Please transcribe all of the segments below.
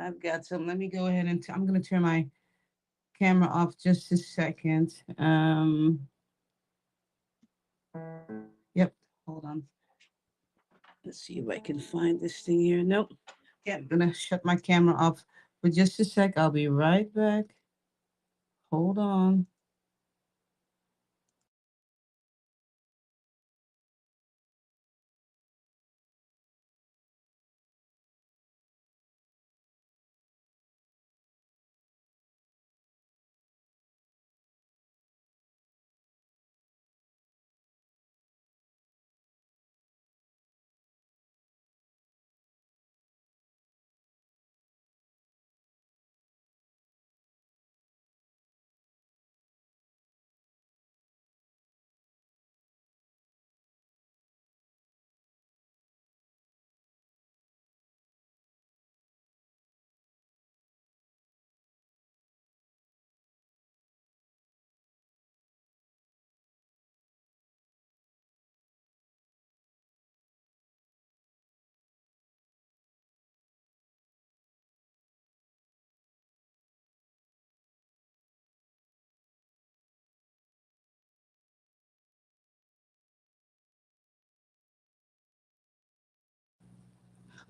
I've got some. Let me go ahead and I'm going to turn my camera off just a second. Yep. Hold on. Let's see if I can find this thing here. Nope. Yeah, I'm going to shut my camera off for just a sec. I'll be right back. Hold on.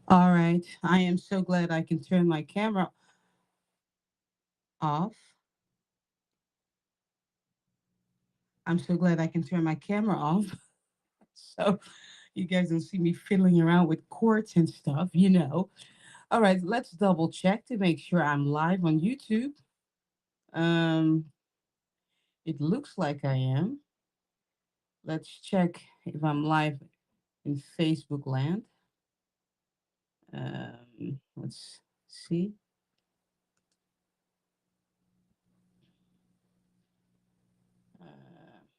All right. I am so glad I can turn my camera off. I'm so glad I can turn my camera off. So you guys don't see me fiddling around with cords and stuff. All right, let's double check to make sure I'm live on YouTube. Um, it looks like I am. Let's check if I'm live in Facebook land. Let's see.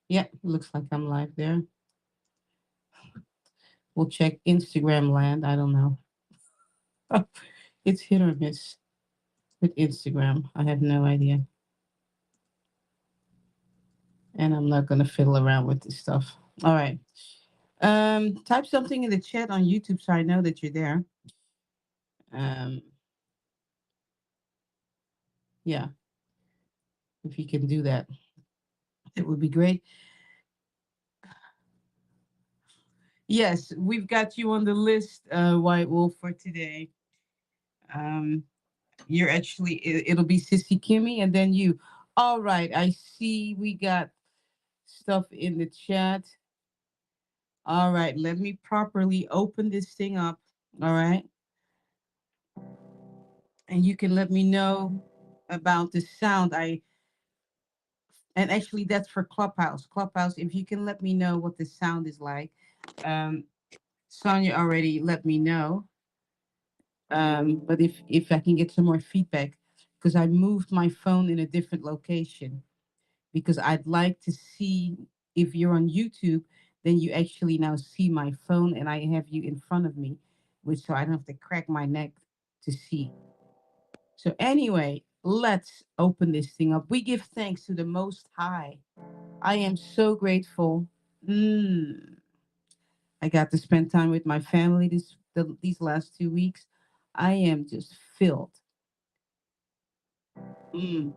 Yeah, looks like I'm live there. We'll check Instagram land. I don't know. It's hit or miss with Instagram. I have no idea. And I'm not gonna fiddle around with this stuff. All right. Type something in the chat on YouTube so I know that you're there. Um, yeah, if you can do that, it would be great. Yes, we've got you on the list, White Wolf, for today. Um, you're actually, it'll be Sissy Kimmy and then you. All right, I see we got stuff in the chat. All right, let me properly open this thing up. All right, and you can let me know about the sound. And actually, that's for Clubhouse. Clubhouse, if you can let me know what the sound is like. Um, Sonia already let me know. But if I can get some more feedback, because I moved my phone in a different location, because I'd like to see if you're on YouTube, then you actually now see my phone and I have you in front of me, which so I don't have to crack my neck to see. So anyway, let's open this thing up. We give thanks to the Most High. I am so grateful. Mm, I got to spend time with my family these last 2 weeks. I am just filled. Mm.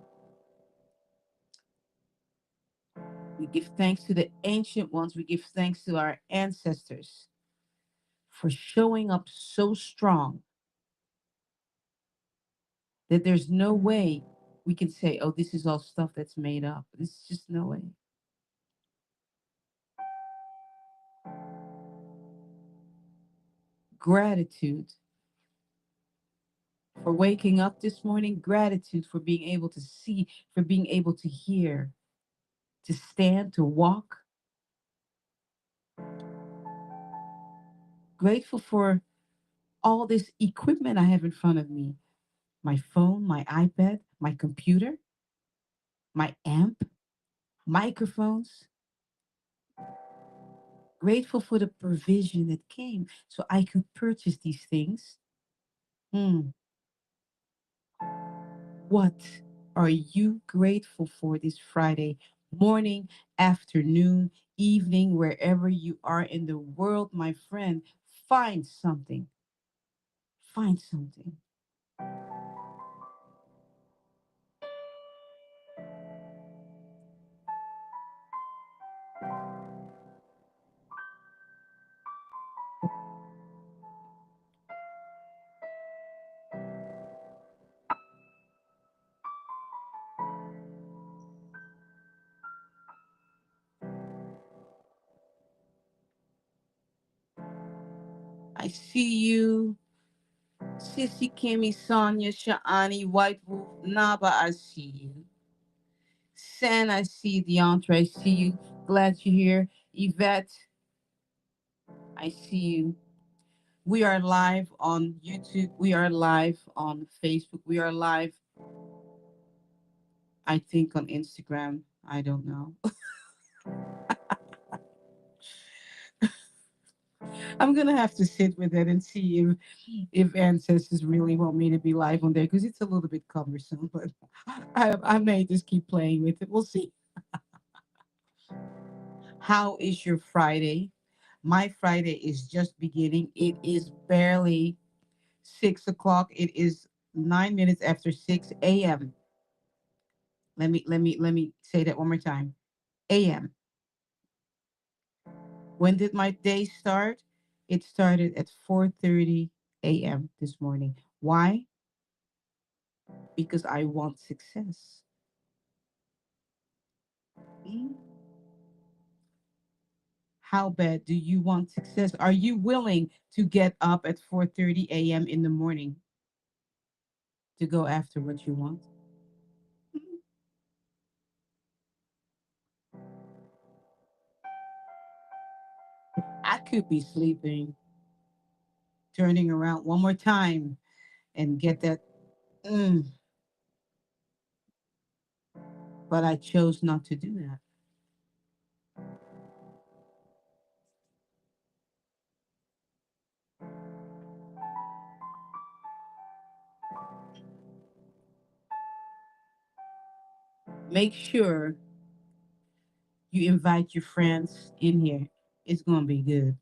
We give thanks to the ancient ones. We give thanks to our ancestors for showing up so strong that there's no way we can say, oh, this is all stuff that's made up. There's just no way. Gratitude for waking up this morning, gratitude for being able to see, for being able to hear, to stand, to walk. Grateful for all this equipment I have in front of me, my phone, my iPad, my computer, my amp, microphones. Grateful for the provision that came so I could purchase these things. Hmm. What are you grateful for this Friday morning, afternoon, evening, wherever you are in the world, my friend? Find something. Find something. I see you. Sissy, Kimmy, Sonia, Sha'ani, White Wolf, Naba, I see you. Sen, I see DeAndre, I see you. Glad you're here. Yvette, I see you. We are live on YouTube. We are live on Facebook. We are live, I think, on Instagram. I don't know. I'm gonna have to sit with it and see if ancestors really want me to be live on there because it's a little bit cumbersome. But I may just keep playing with it. We'll see. How is your Friday? My Friday is just beginning. It is barely 6 o'clock. It is 9 minutes after 6 a.m. Let me say that one more time. A.m. When did my day start? It started at 4:30 a.m. this morning. Why? Because I want success. Mm. How bad do you want success? Are you willing to get up at 4:30 a.m. in the morning to go after what you want? Mm. I could be sleeping, turning around one more time and get that. Mm, but I chose not to do that. Make sure you invite your friends in here. It's going to be good.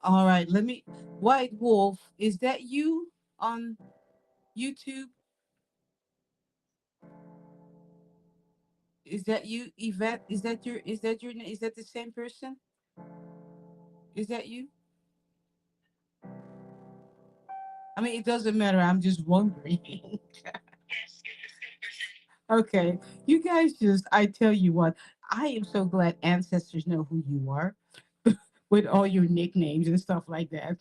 All right, let me. White Wolf, is that you on YouTube? Is that you, Yvette? Is that the same person? Is that you? I mean, it doesn't matter. I'm just wondering. Okay, you guys just, I tell you what, I am so glad ancestors know who you are with all your nicknames and stuff like that.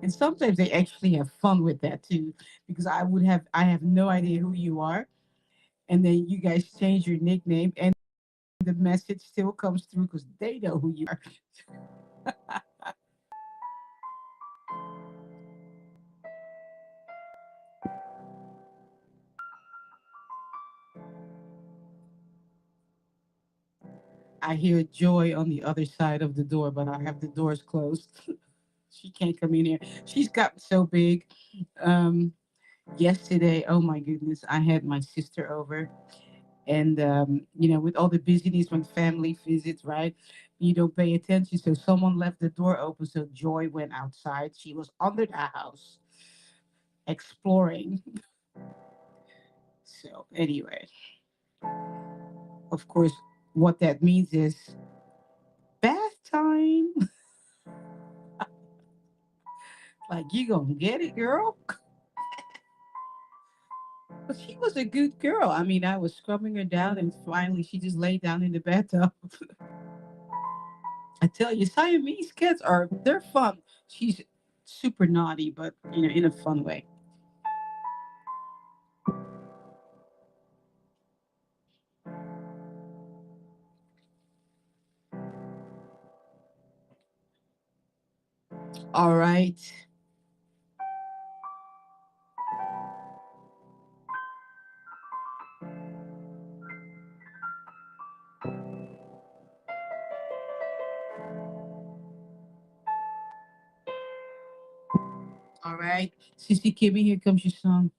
And sometimes they actually have fun with that too, because I have no idea who you are. And then you guys change your nickname and the message still comes through because they know who you are. I hear Joy on the other side of the door, but I have the doors closed. She can't come in here. She's gotten so big. Um, Yesterday, oh my goodness, I had my sister over, and with all the busyness when family visits, right? You don't pay attention, so someone left the door open. So Joy went outside. She was under the house exploring. So anyway, of course, what that means is bath time. Like you gonna get it, girl. But she was a good girl. I mean, I was scrubbing her down, and finally, she just laid down in the bathtub. I tell you, Siamese cats they're fun. She's super naughty, but in a fun way. All right, all right. Sissy Kimmy, here comes your song.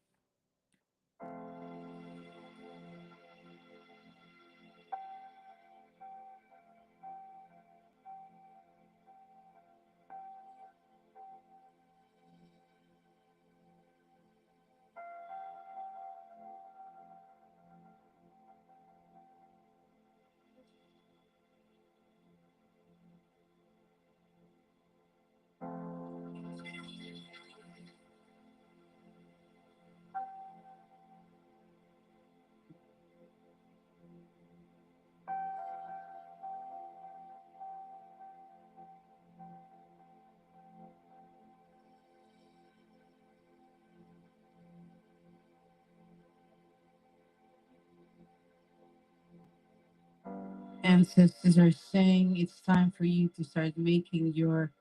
Ancestors are saying it's time for you to start making your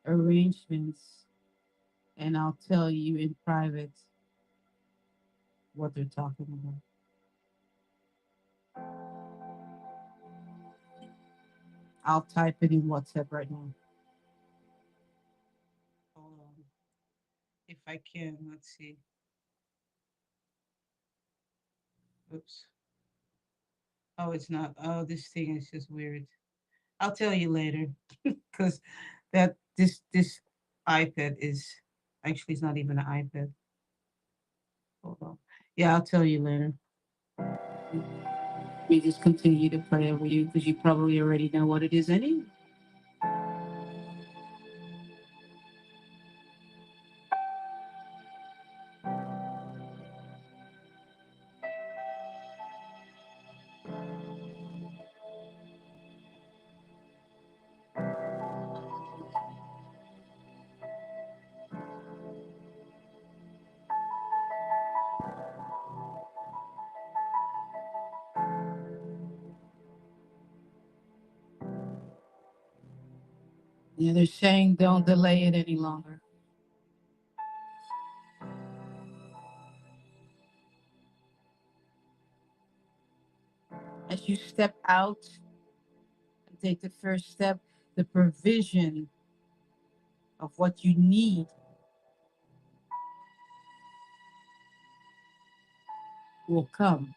arrangements, and I'll tell you in private what they're talking about. I'll type it in WhatsApp right now. Hold on. If I can, let's see. Oops. Oh, it's not. Oh, this thing is just weird. I'll tell you later because that this iPad is actually it's not even an iPad. Hold on. Yeah, I'll tell you later. Let me just continue to play over you because you probably already know what it is anyway. Yeah, they're saying don't delay it any longer. As you step out and take the first step, the provision of what you need will come.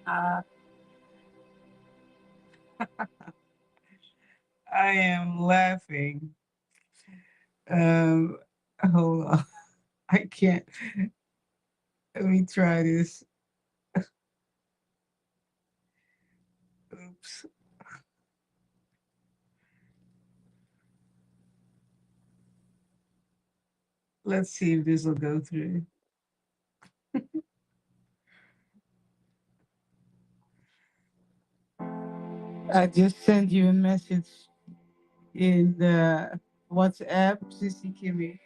Uh, I am laughing. Um, hold on. I can't. Let me try this. Oops. Let's see if this will go through. I just sent you a message. in the WhatsApp, Sissy Kimmy.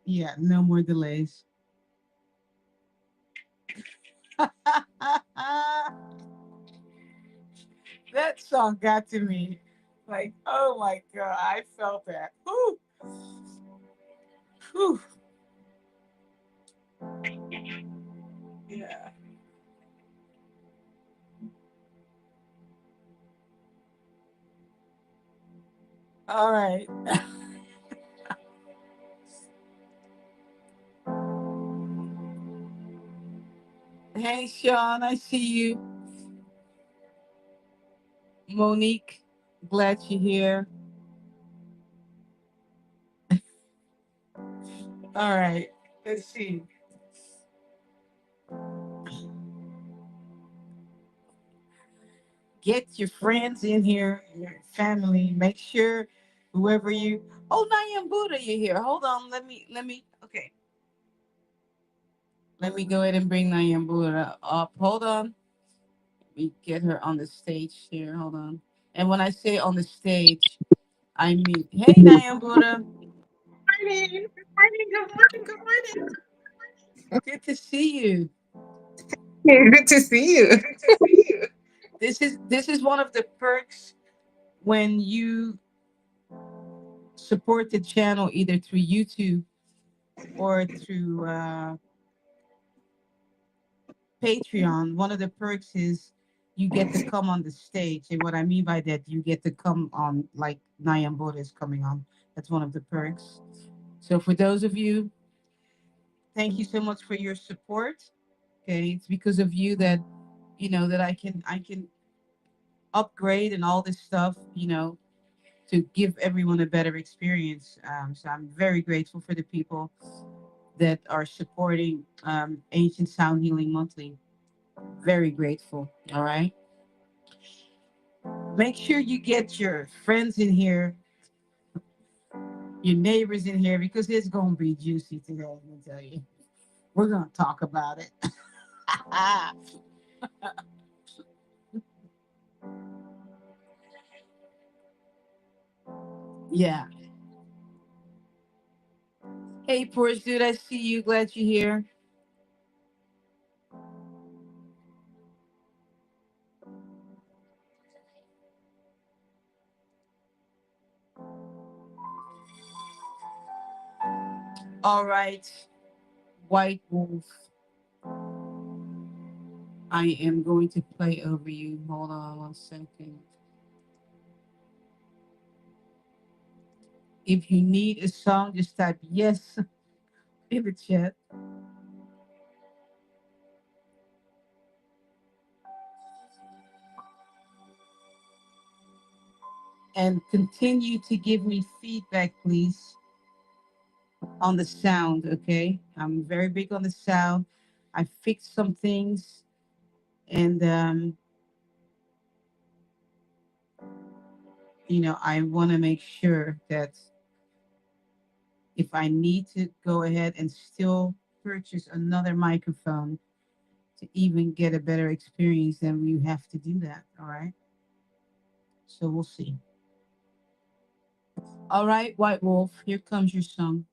Yeah, no more delays. That song got to me. Like, oh my God, I felt that. Whew, whew. Yeah. All right. Hey, Sean, I see you. Monique, glad you're here. All right. Let's see. Get your friends in here, your family. Make sure whoever you. Oh, Nayam Buddha, you're here. Hold on. Let me. Okay. Let me go ahead and bring Nayam Buddha up. Hold on. Let me get her on the stage here. Hold on. And when I say on the stage, I mean, hey, Nayam Buddha. Morning. Good morning. Good morning. Good morning. Good to see you. Yeah, good to see you. This is one of the perks when you support the channel either through YouTube or through Patreon. One of the perks is you get to come on the stage. And what I mean by that, you get to come on like Nayam Boda is coming on. That's one of the perks. So for those of you, thank you so much for your support. Okay. It's because of you that that I can upgrade and all this stuff, to give everyone a better experience. So I'm very grateful for the people that are supporting Ancient Sound Healing Monthly. Very grateful. All right. Make sure you get your friends in here, your neighbors in here, because it's going to be juicy today. Let me tell you. We're going to talk about it. Yeah. Hey, Porch Dude, I see you. Glad you're here. All right. White Wolf, I am going to play over you. Hold on 1 second. If you need a song, just type yes in the chat and continue to give me feedback, please, on the sound. Okay. I'm very big on the sound. I fixed some things and, I want to make sure that if I need to go ahead and still purchase another microphone to even get a better experience, then we have to do that. All right. So we'll see. All right, White Wolf, here comes your song.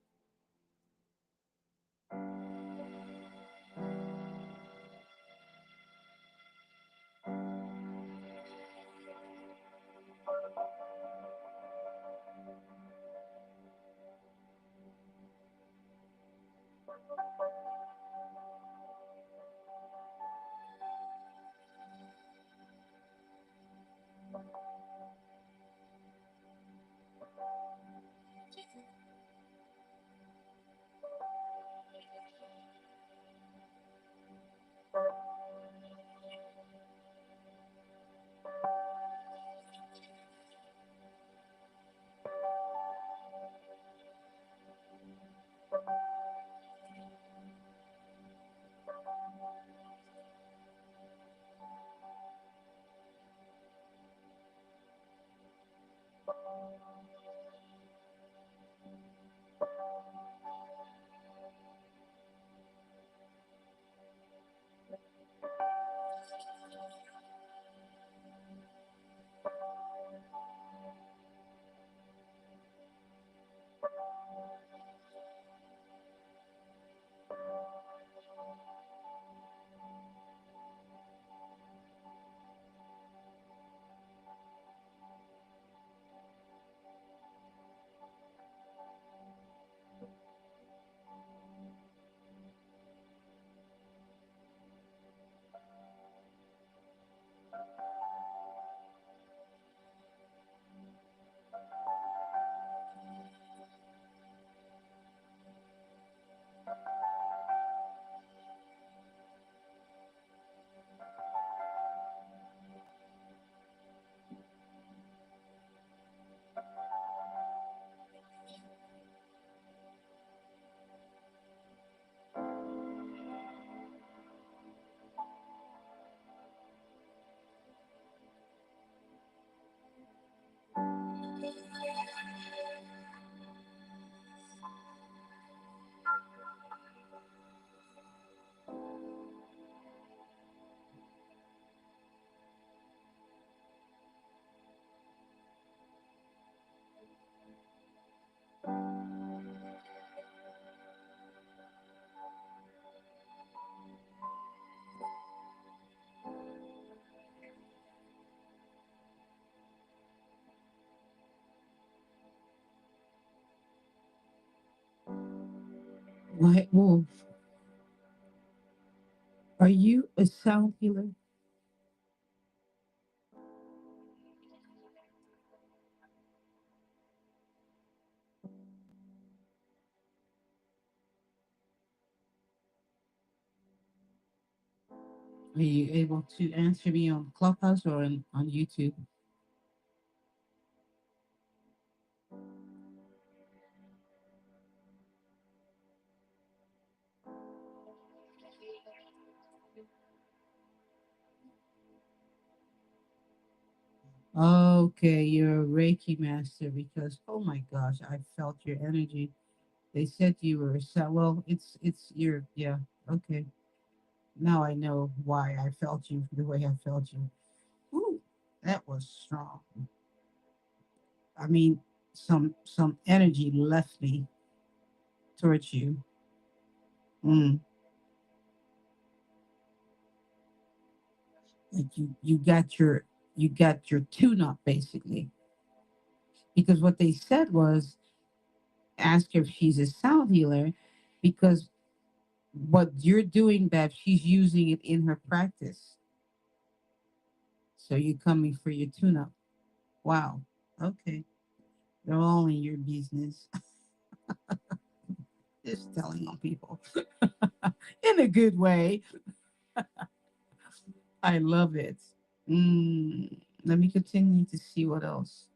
White Wolf, are you a sound healer? Are you able to answer me on Clubhouse or on YouTube? Okay, you're a Reiki master because oh my gosh, I felt your energy. They said you were a sound. Well, it's your yeah. Okay, now I know why I felt you the way I felt you. Ooh, that was strong. I mean, some energy left me towards you. Mm, like you got your tune up basically because what they said was ask her if she's a sound healer because what you're doing, Bev, she's using it in her practice. So you're coming for your tune up. Wow. Okay. They're all in your business. Just telling on people in a good way. I love it. Let me continue to see what else.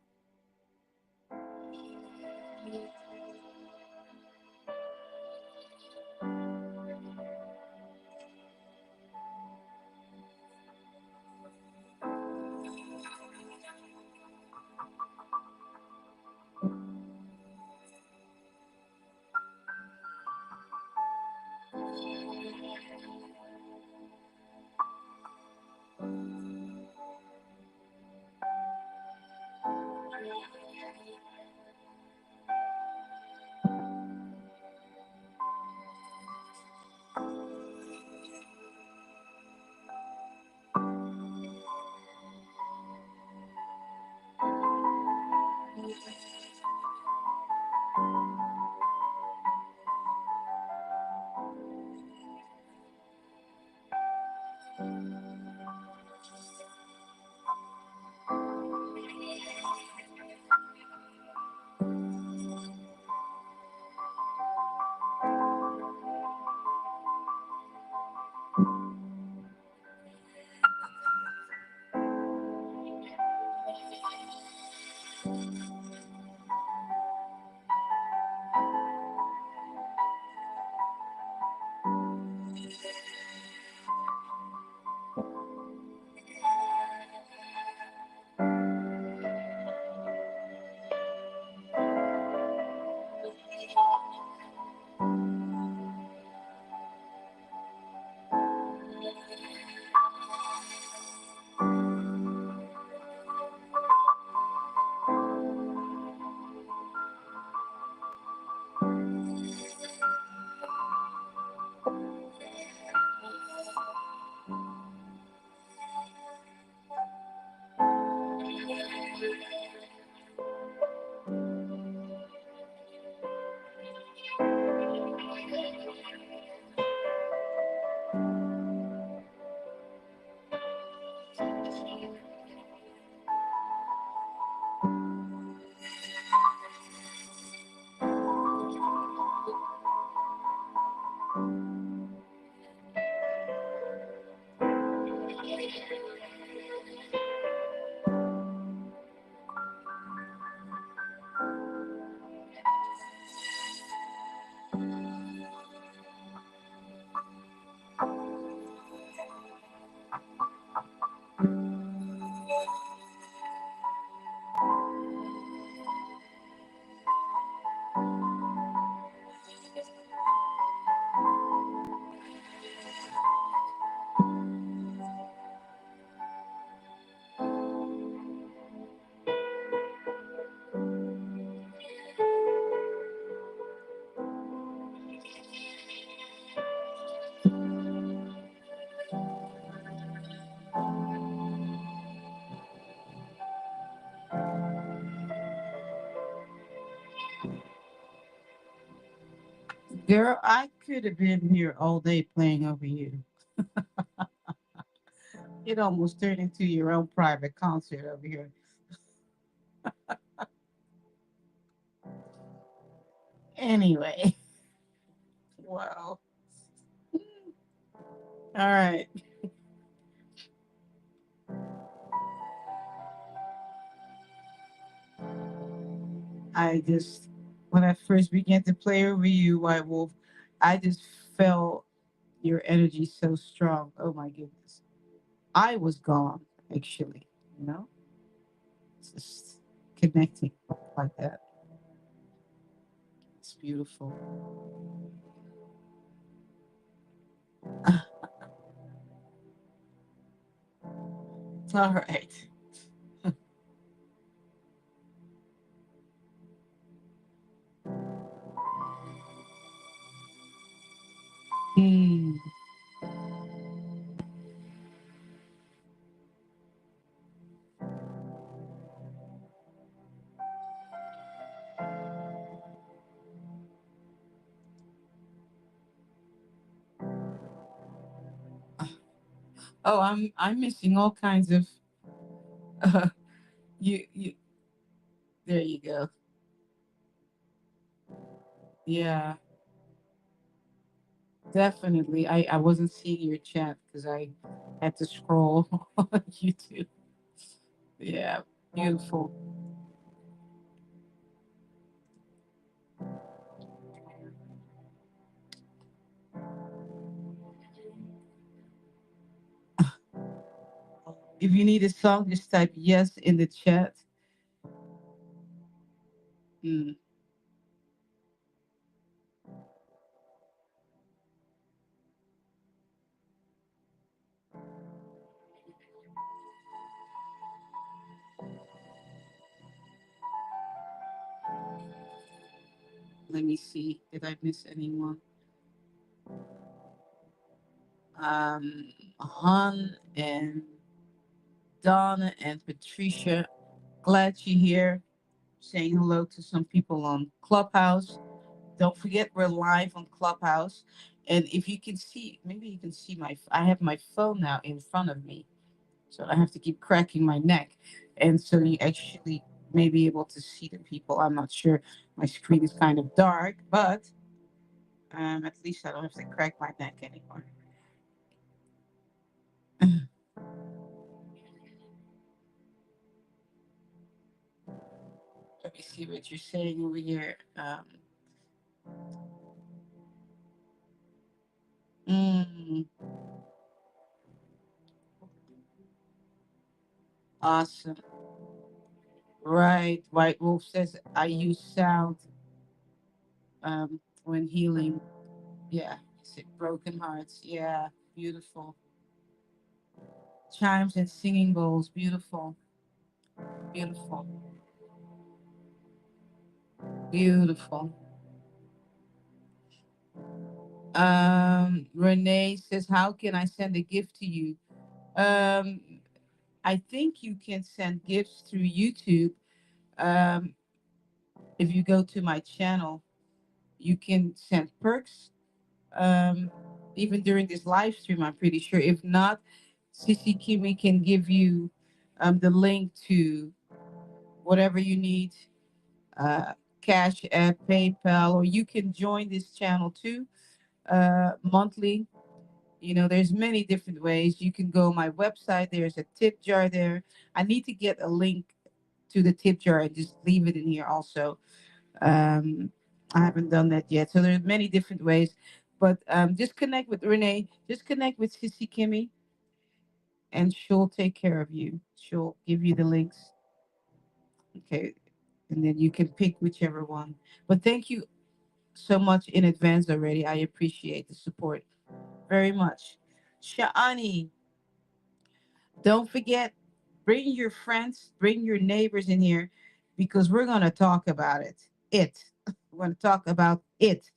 Girl, I could have been here all day playing over you. It almost turned into your own private concert over here. Anyway, well, all right. I just, when I first began to play over you, White Wolf, I just felt your energy so strong. Oh my goodness. I was gone, actually, you know, just connecting like that. It's beautiful. It's all right. Hmm. Oh, I'm missing all kinds of. Uh, you. There you go. Yeah, definitely. I wasn't seeing your chat because I had to scroll on YouTube. Yeah, beautiful. If you need a song, just type yes in the chat. Mm, let me see. Did I miss anyone? Han and Donna and Patricia. Glad you're here. Saying hello to some people on Clubhouse. Don't forget we're live on Clubhouse. And if you can see, maybe you can see I have my phone now in front of me. So I have to keep cracking my neck. And so you actually may be able to see the people. I'm not sure. My screen is kind of dark, but at least I don't have to crack my neck anymore. Let me see what you're saying over here. Mm, awesome. Right. White Wolf says I use sound when healing. Yeah. Sick broken hearts. Yeah. Beautiful. Chimes and singing bowls. Beautiful. Beautiful. Beautiful. Renee says, how can I send a gift to you? Um, I think you can send gifts through YouTube. Um, if you go to my channel, you can send perks. Even during this live stream, I'm pretty sure. If not, Sissy Kimi can give you the link to whatever you need, uh, Cash App, PayPal, or you can join this channel too monthly. You know, there's many different ways. You can go my website. There's a tip jar there. I need to get a link to the tip jar and just leave it in here also. Um, I haven't done that yet. So there's many different ways. But just connect with Renee. Just connect with Sissy Kimmy, and she'll take care of you. She'll give you the links. Okay. And then you can pick whichever one. But thank you so much in advance already. I appreciate the support very much. Sha'ani, don't forget, bring your friends, bring your neighbors in here because we're going to talk about it. We're going to talk about it.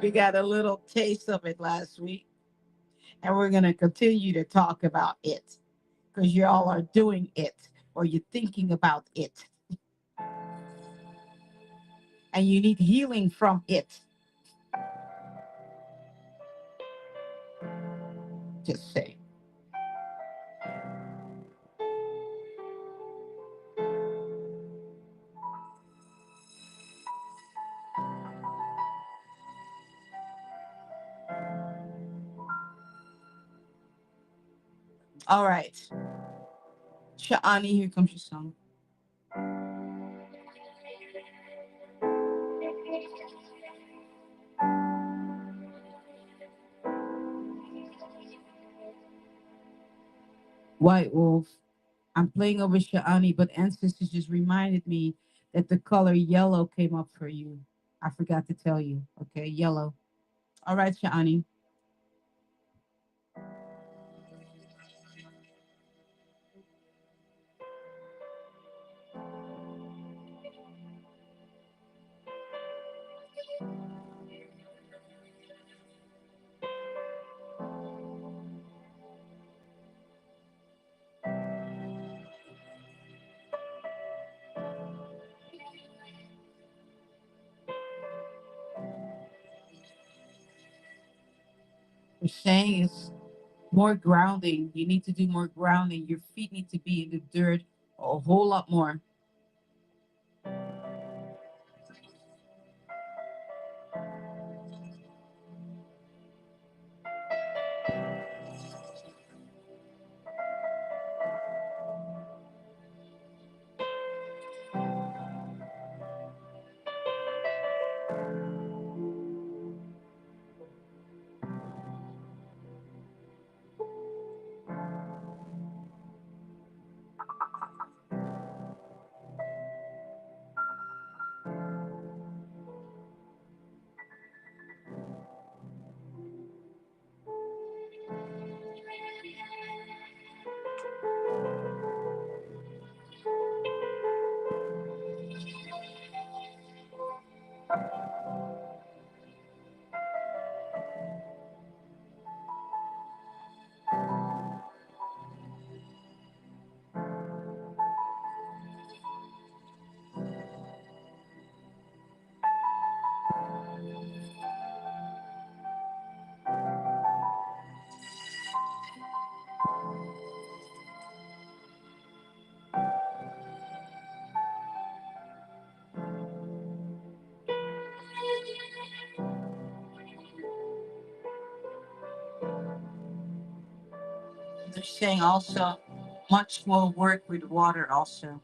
We got a little taste of it last week, and we're going to continue to talk about it because you all are doing it or you're thinking about it. and you need healing from it. Just say. All right. Sha'ani, here comes your song. White Wolf. I'm playing over Sha'ani, but Ancestors just reminded me that the color yellow came up for you. I forgot to tell you. Okay, yellow. All right, Sha'ani. We're saying is more grounding. You need to do more grounding. Your feet need to be in the dirt a whole lot more. They're saying also much more work with water also.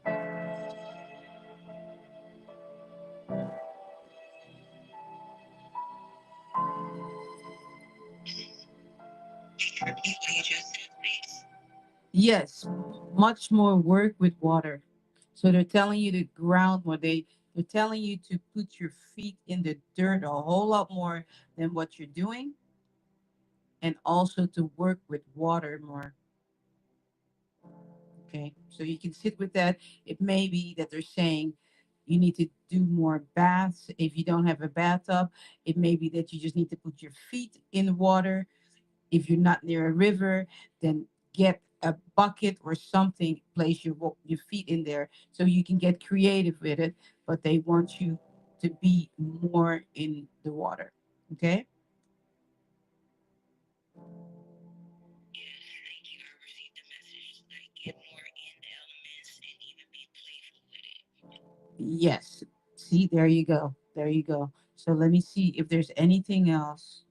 Repeat what you just said, please. Yes, much more work with water. So they're telling you to ground more. They're telling you to put your feet in the dirt a whole lot more than what you're doing, and also to work with water more. Okay, so you can sit with that. It may be that they're saying you need to do more baths. If you don't have a bathtub, it may be that you just need to put your feet in the water. If you're not near a river, then get a bucket or something, place your feet in there so you can get creative with it. But they want you to be more in the water. Okay. Yes, thank you. I received the message. Like, get more in the elements and even be playful with it. Yes. See, there you go. There you go. So let me see if there's anything else.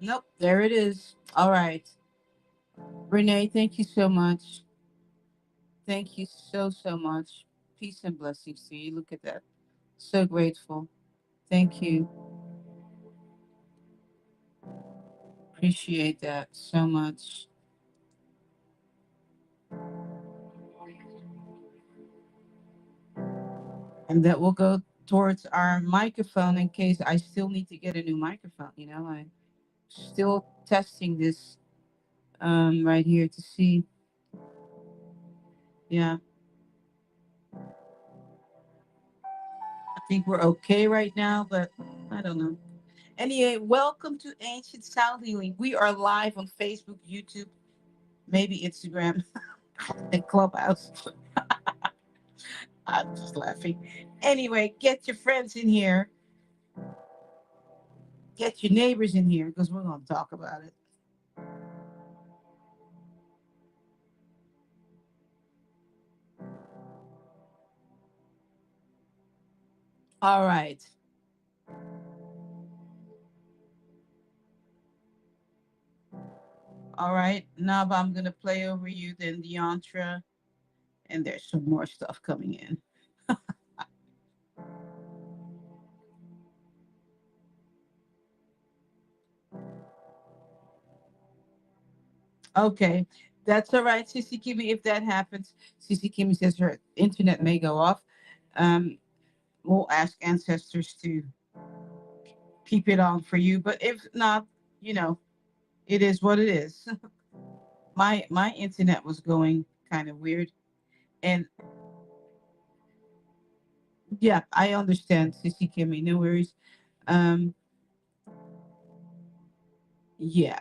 Nope, there it is. All right. Renee, thank you so much. Thank you so, so much. Peace and blessings to you. Look at that. So grateful. Thank you. Appreciate that so much. And that will go towards our microphone in case I still need to get a new microphone. I'm still testing this right here to see. Yeah, I think we're okay right now, but I don't know. Anyway, welcome to Ancient Sound Healing. We are live on Facebook, YouTube, maybe Instagram, and Clubhouse. I'm just laughing. Anyway, get your friends in here, get your neighbors in here, because we're going to talk about it. All right. All right. Now I'm going to play over you, then the yantra, and there's some more stuff coming in. Okay. That's all right, Sissy Kimmy. If that happens, Sissy Kimmy says her internet may go off. Um, we'll ask ancestors to keep it on for you. But if not, you know, it is what it is. My internet was going kind of weird, and yeah, I understand, Sissy Kimmy. No worries. Um, yeah.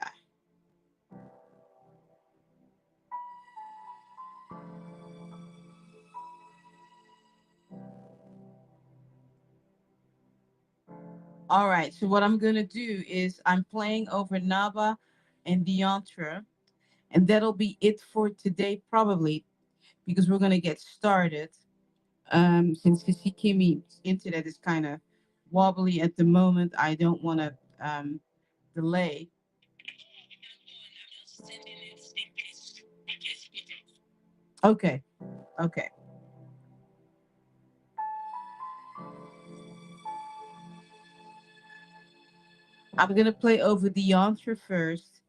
All right. So what I'm gonna do is I'm playing over Naba and Diantra, and that'll be it for today, probably, because we're gonna get started. Since Sissy Kimmy's internet is kind of wobbly at the moment, I don't want to delay. Okay, okay. I'm gonna play over the yantra first,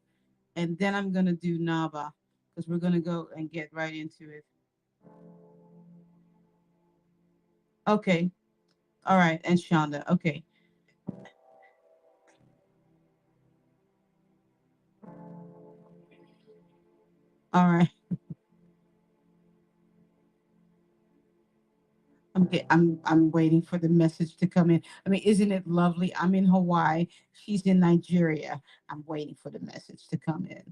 and then I'm gonna do Naba, because we're gonna go and get right into it. Okay, all right, and Shonda. Okay, all right. I'm waiting for the message to come in. I mean, isn't it lovely? I'm in Hawaii. She's in Nigeria. I'm waiting for the message to come in.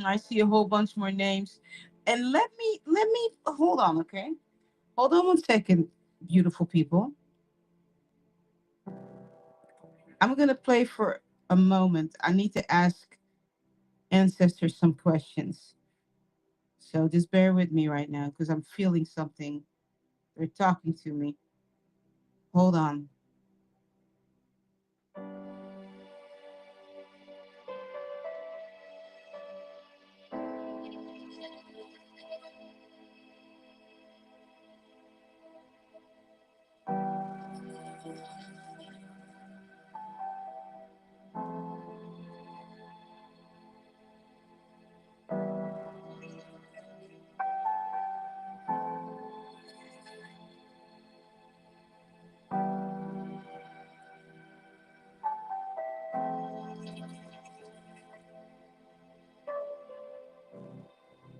I see a whole bunch more names. And let me hold on, okay? Hold on 1 second, beautiful people. I'm gonna play for a moment. I need to ask ancestors some questions. So just bear with me right now because I'm feeling something. They're talking to me. Hold on.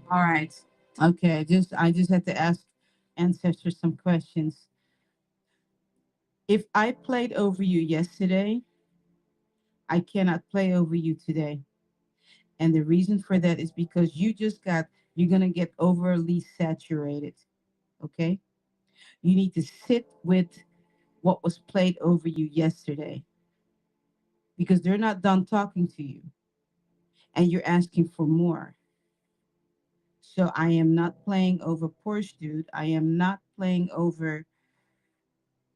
All right. Okay. I just had to ask ancestors some questions. If I played over you yesterday, I cannot play over you today. And the reason for that is because you're going to get overly saturated. Okay. You need to sit with what was played over you yesterday because they're not done talking to you and you're asking for more. So I am not playing over Porsche dude. I am not playing over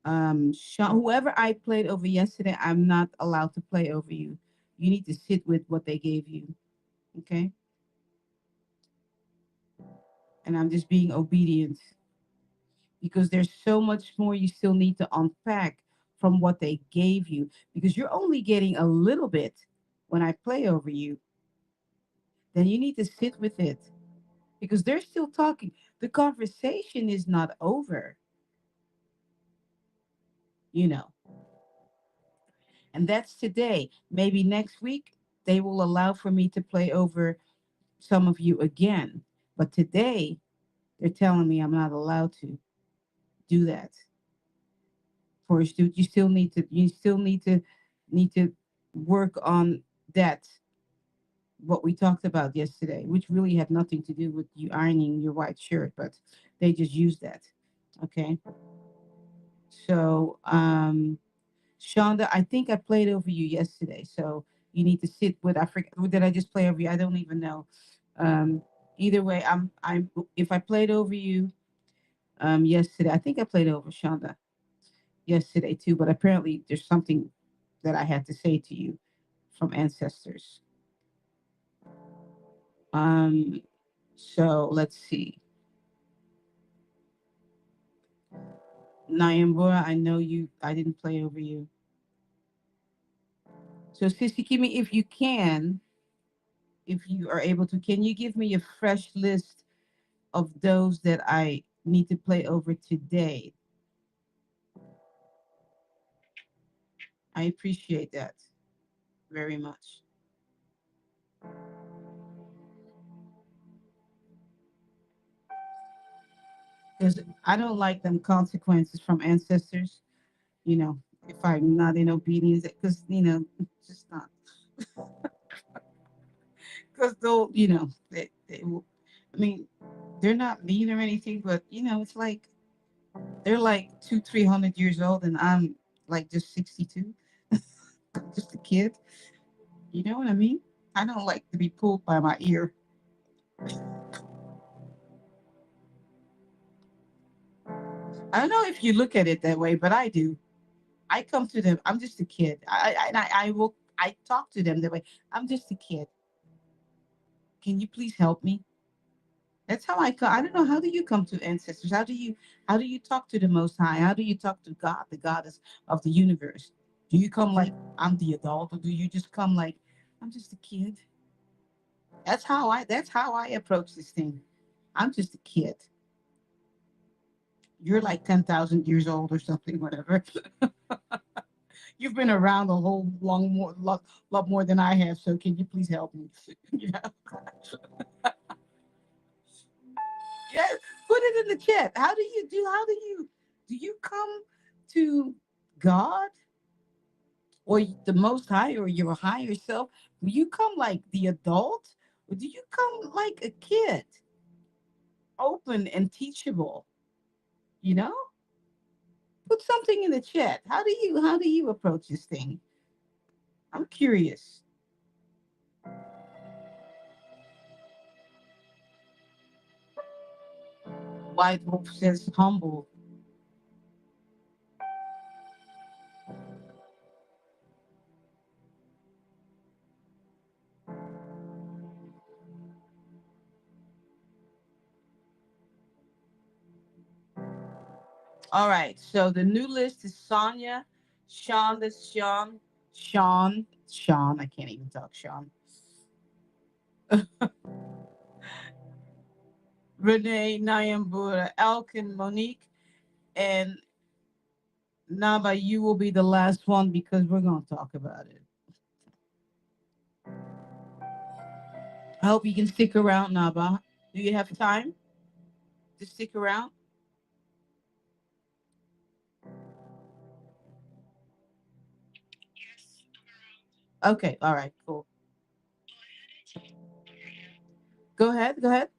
whoever I played over yesterday. I'm not allowed to play over you. You need to sit with what they gave you. Okay. And I'm just being obedient because there's so much more you still need to unpack from what they gave you because you're only getting a little bit when I play over you. Then you need to sit with it because they're still talking. The conversation is not over, you know, and that's today. Maybe next week they will allow for me to play over some of you again. But today they're telling me I'm not allowed to do that for a student. You still need to work on that, what we talked about yesterday, which really had nothing to do with you ironing your white shirt, but they just used that. Okay. So Shonda, I think I played over you yesterday. So you need to sit with, I forget, did I just play over you? I don't even know. Um Either way, I'm if I played over you yesterday, I think I played over Shonda yesterday too, but apparently there's something that I had to say to you from ancestors. Um so let's see. Nayambura, I know you, I didn't play over you. So Sissy Kimi, if you are able to, can you give me a fresh list of those that I need to play over today? I appreciate that very much. Because I don't like them consequences from ancestors, you know, if I'm not in obedience, because, it's just not, because they'll, they will, I mean, they're not mean or anything, but, it's like, they're like 300 years old and I'm like just 62, just a kid. You know what I mean? I don't like to be pulled by my ear. I don't know if you look at it that way, but I do. I come to them. I'm just a kid. I talk to them that way. I'm just a kid. Can you please help me? That's how I come. I don't know. How do you come to ancestors? How do you talk to the Most High? How do you talk to God, the Goddess of the universe? Do you come like I'm the adult, or do you just come like I'm just a kid? That's how I approach this thing. I'm just a kid. You're like 10,000 years old or something, whatever. You've been around a whole lot more than I have. So can you please help me? Yeah, yeah. Put it in the chat. How do you come to God or the Most High or your higher self? Do you come like the adult, or do you come like a kid, open and teachable? You know, put something in the chat. How do you approach this thing? I'm curious. White Wolf says humble. All right. So the new list is Sonia, Sean, that's Sean. I can't even talk. Sean, Renee, Nyambura, Elkin, Monique, and Naba. You will be the last one because we're going to talk about it. I hope you can stick around, Naba. Do you have time to stick around? Yes, I'm around. Okay. All right. Cool. Oh, I had it. Okay, yeah. Go ahead. Go ahead.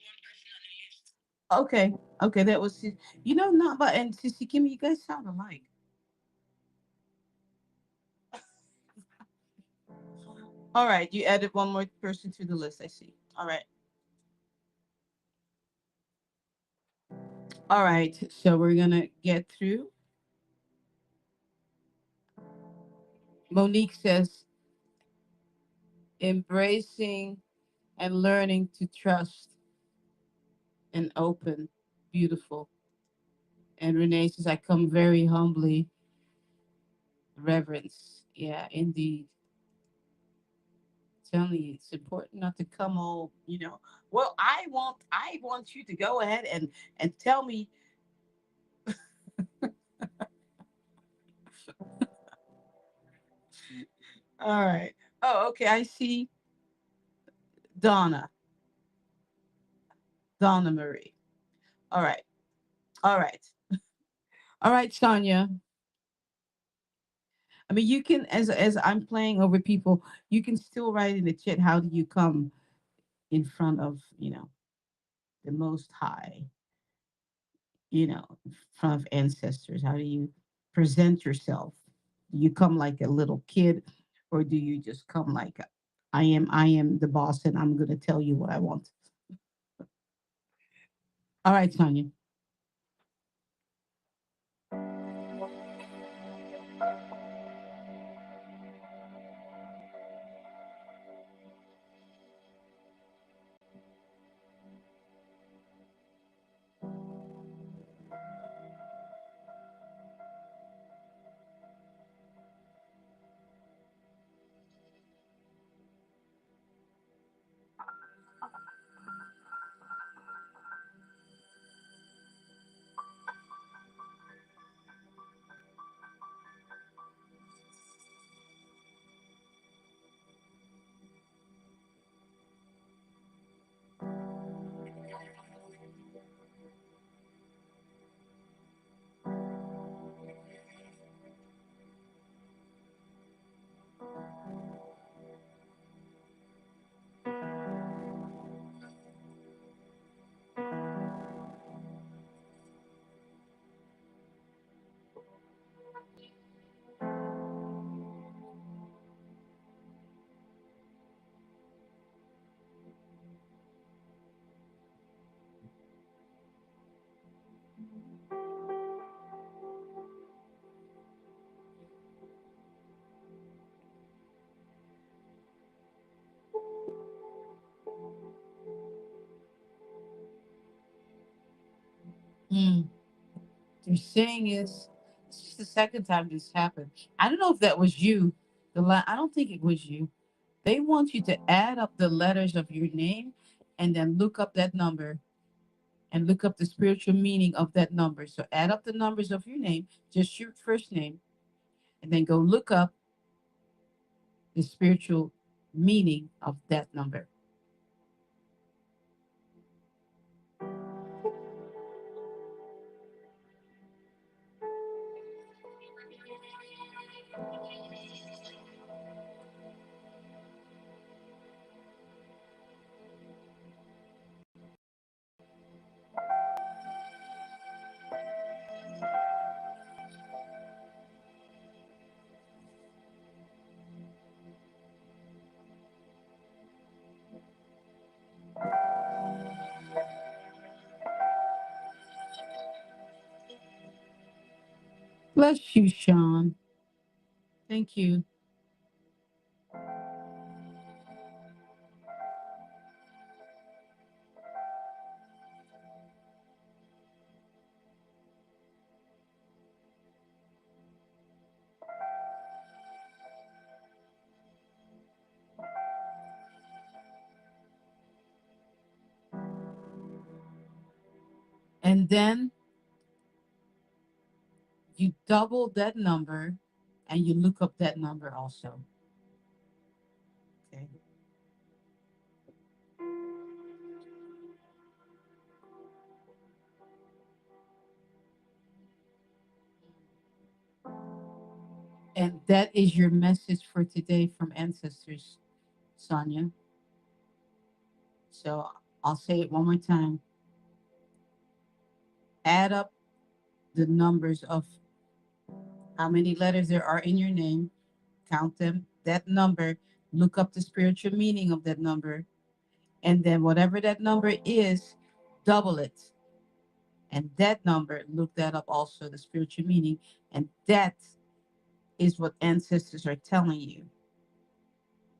One person on the list. Okay. Okay. That was, Naba and Sissy Kim. You guys sound alike. All right. You added one more person to the list. I see. All right. All right, so we're gonna get through. Monique says, embracing and learning to trust and open. Beautiful. And Renee says, I come very humbly, reverence. Yeah, indeed. Telling you, it's important not to come all, Well, I want you to go ahead and tell me. All right. Oh, okay. I see. Donna. Donna Marie. All right. All right. All right, Sonia. I mean, you can, as I'm playing over people, you can still write in the chat. How do you come in front of the Most High? In front of ancestors. How do you present yourself? Do you come like a little kid, or do you just come like I am the boss, and I'm going to tell you what I want? All right, Sonia. Mm. They're saying this is the second time this happened. I don't know if that was you. I don't think it was you. They want you to add up the letters of your name and then look up that number and look up the spiritual meaning of that number. So add up the numbers of your name, just your first name, and then go look up the spiritual meaning of that number. Bless you, Sean. Thank you. And then you double that number and you look up that number also. Okay. And that is your message for today from ancestors, Sonia. So I'll say it one more time. Add up the numbers of how many letters there are in your name, count them, that number, look up the spiritual meaning of that number, and then whatever that number is, double it. And that number, look that up also, the spiritual meaning. And that is what ancestors are telling you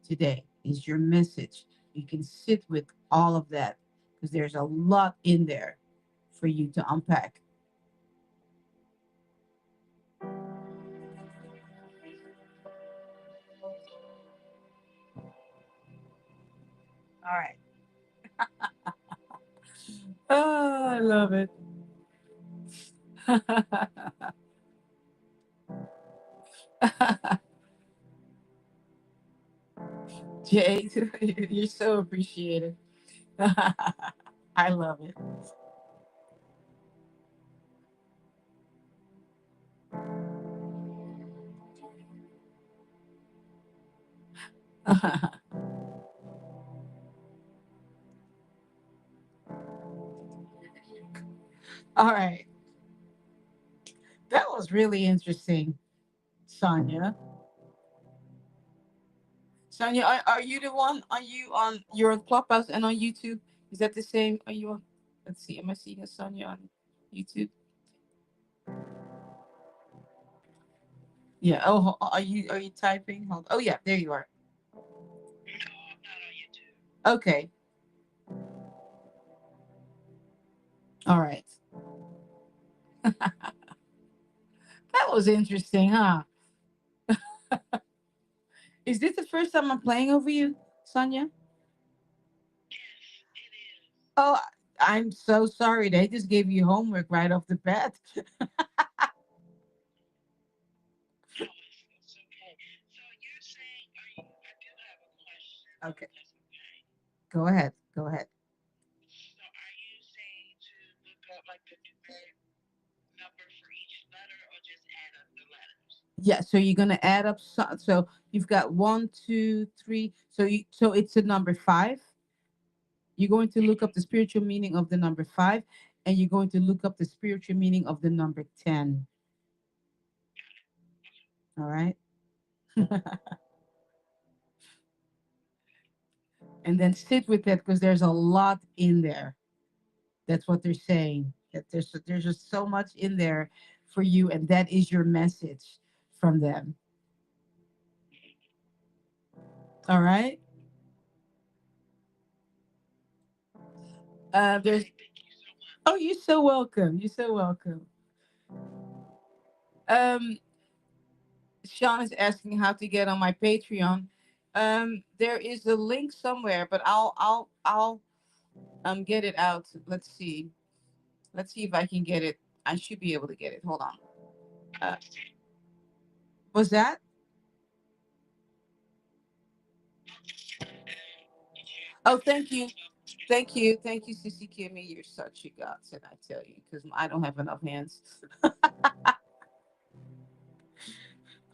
today, is your message. You can sit with all of that because there's a lot in there for you to unpack. All right. Oh, I love it. Jay, you're so appreciated. I love it. All right. That was really interesting, Sonia. Sonia, are you the one? Are you on? You're on Clubhouse and on YouTube? Is that the same? Are you on? Let's see. Am I seeing a Sonia on YouTube? Yeah. Oh, are you typing? Hold. Oh yeah, there you are. No, I'm not on YouTube. Okay. All right. That was interesting, huh? Is this the first time I'm playing over you, Sonia? Yes, it is. Oh, I'm so sorry. They just gave you homework right off the bat. No, it's okay. So you're saying, are you? I do have a question, if Okay. that's okay. Go ahead. Go ahead. So are you saying to look up like the numeric number for each letter, or just add up the letters? Yeah, so you're gonna add up. So you've got one, two, three. So it's a number five. You're going to look up the spiritual meaning of the number five, and you're going to look up the spiritual meaning of the number 10. All right. And then sit with that because there's a lot in there. That's what they're saying. That there's just so much in there for you, and that is your message from them. All right. There's. Okay, thank you so Oh, much. you're so welcome. You're so welcome. Um, Sean is asking how to get on my Patreon. There is a link somewhere, but I'll get it out. Let's see. Let's see if I can get it. I should be able to get it. Hold on. Uh, was that? I'm just trying to get you Oh, get thank you. yourself up. Thank you, Sissy Kimmy. You're such a godsend, I tell you, because I don't have enough hands.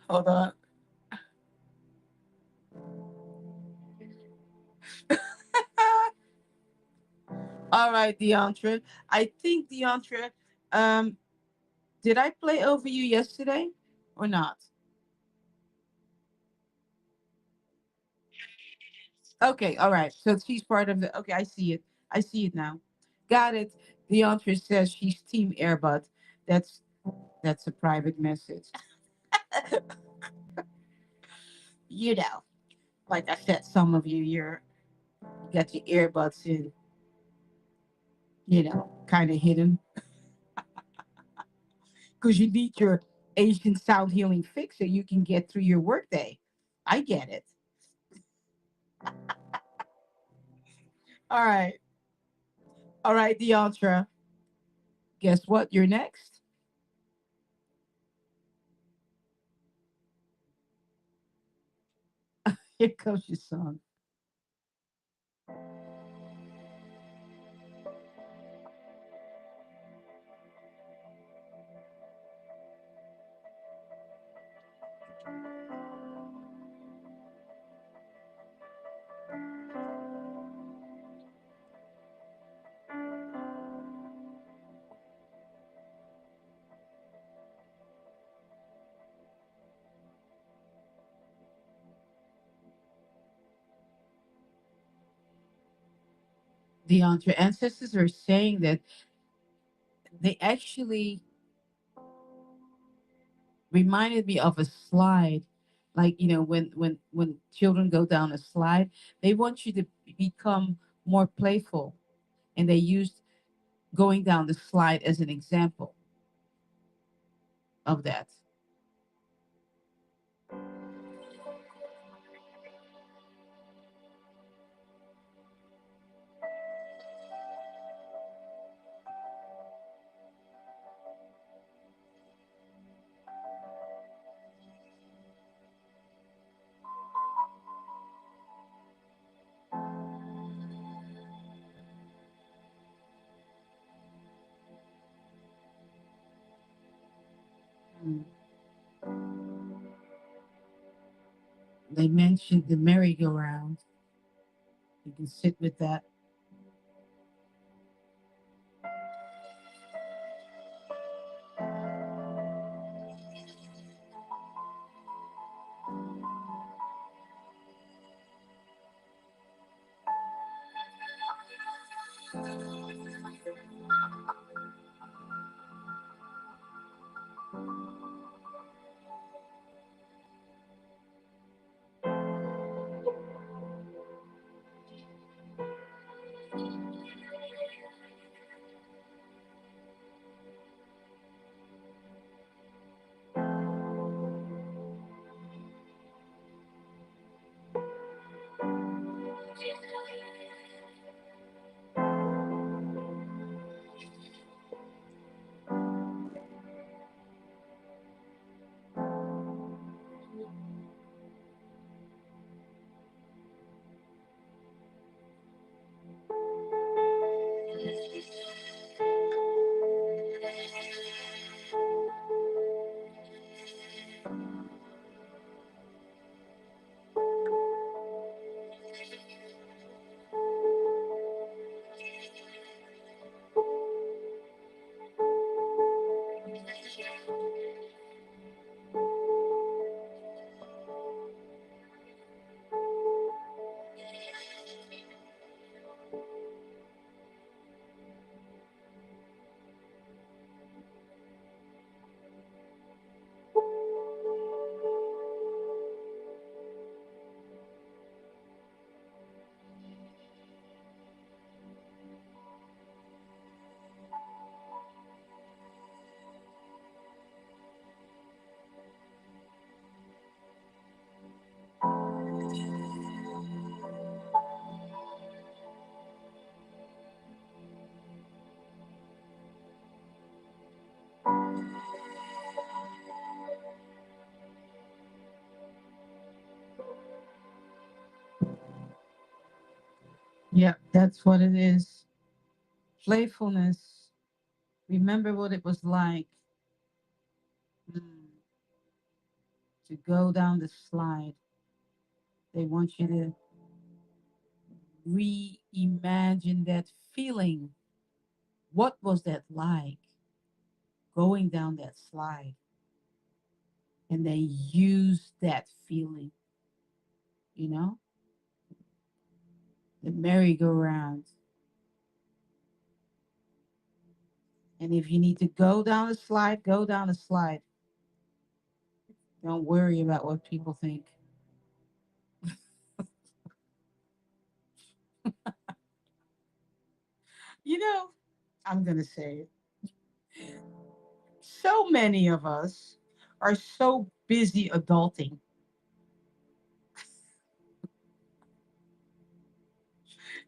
Hold on. All right, Deantra. I think Deantra. Um, did I play over you yesterday or not? No, you didn't. Okay, all right. So she's part of the. Okay, I see it. I see it now. Got it. Deantra says she's Team Airbud. That's that's a private message. You know, like I said, some of you, you got your earbuds in, kind of hidden because you need your Asian sound healing fix so you can get through your workday. I get it. All right. All right, Deantra. Guess what? You're next. Here comes your song. Deantra, ancestors are saying that they actually reminded me of a slide. Like, when children go down a slide, they want you to become more playful. And they used going down the slide as an example of that. They mentioned the merry-go-round. You can sit with that. Yeah, that's what it is. Playfulness. Remember what it was like, mm, to go down the slide. They want you to reimagine that feeling. What was that like going down that slide? And they use that feeling, you know, the merry-go-round. And if you need to go down a slide, go down a slide. Don't worry about what people think. You know, I'm going to say it. So many of us are so busy adulting,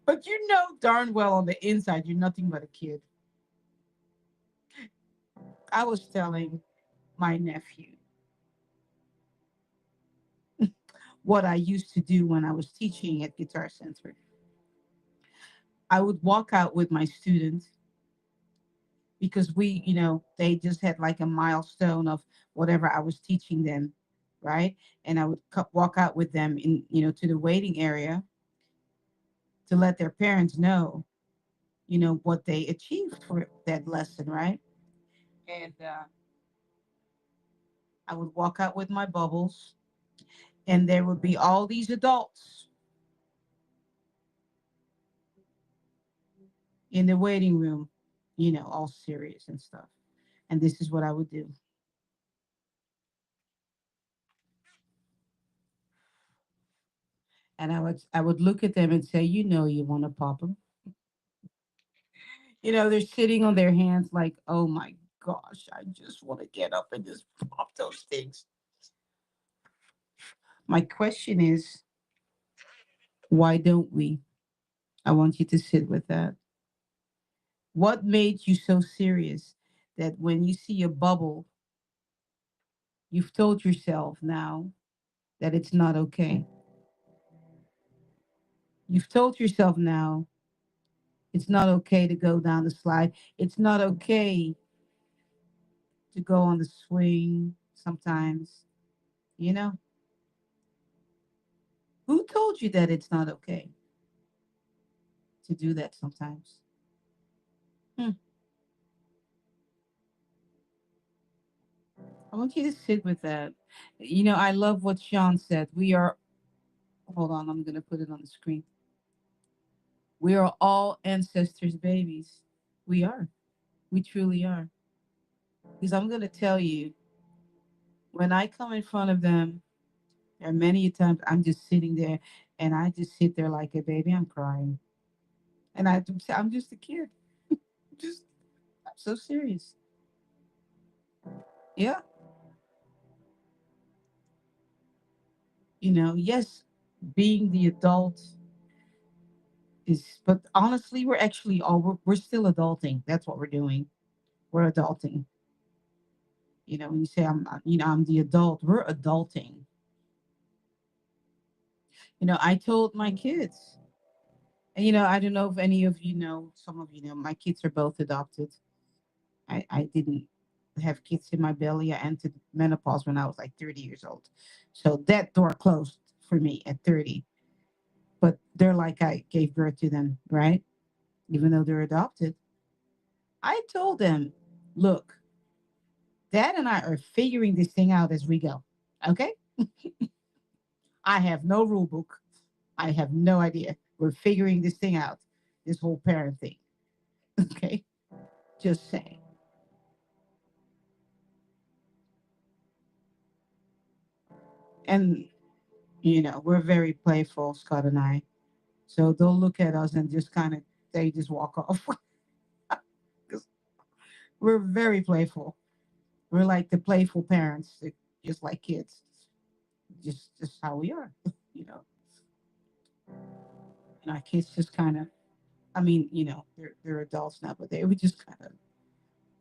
but you know darn well on the inside you're nothing but a kid. I was telling my nephew what I used to do when I was teaching at Guitar Center. I would walk out with my students because they just had like a milestone of whatever I was teaching them, right? And I would walk out with them to the waiting area to let their parents know, what they achieved for that lesson, right? And I would walk out with my bubbles, and there would be all these adults in the waiting room, all serious and stuff. And this is what I would do. And I would look at them and say, you want to pop them. They're sitting on their hands like, oh my gosh, I just want to get up and just pop those things. My question is, why don't we? I want you to sit with that. What made you so serious that when you see a bubble, you've told yourself now that it's not okay? You've told yourself now it's not okay to go down the slide. It's not okay to go on the swing sometimes, you know? Who told you that it's not okay to do that sometimes? Hmm. I want you to sit with that. I love what Sean said. We are, hold on, I'm going to put it on the screen. We are all ancestors' babies. We are. We truly are. Because I'm going to tell you, when I come in front of them, there are many times I'm just sitting there and I just sit there like a baby. I'm crying. And I'm just a kid. Just, I'm so serious. Yeah. Yes, being the adult is, but honestly, we're still adulting. That's what we're doing. We're adulting. When you say I'm the adult, we're adulting. I told my kids, and I don't know if any of you know, some of you know, my kids are both adopted. I didn't have kids in my belly. I entered menopause when I was like 30 years old. So that door closed for me at 30. But they're like I gave birth to them, right? Even though they're adopted. I told them, look, Dad and I are figuring this thing out as we go. Okay? I have no rule book. I have no idea. We're figuring this thing out, this whole parent thing. Okay? Just saying. And, we're very playful, Scott and I. So they'll look at us and just kind of, they just walk off. 'Cause we're very playful. We're like the playful parents, just like kids. Just how we are. You know, and our kids just kind of, I mean, they're adults now, but they would just kind of,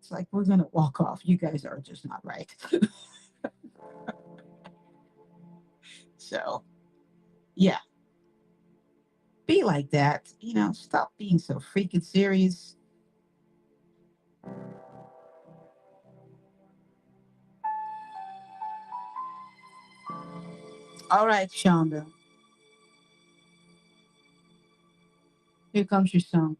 it's like, we're going to walk off. You guys are just not right. So, yeah, be like that. Stop being so freaking serious. All right, Shonda, here comes your song.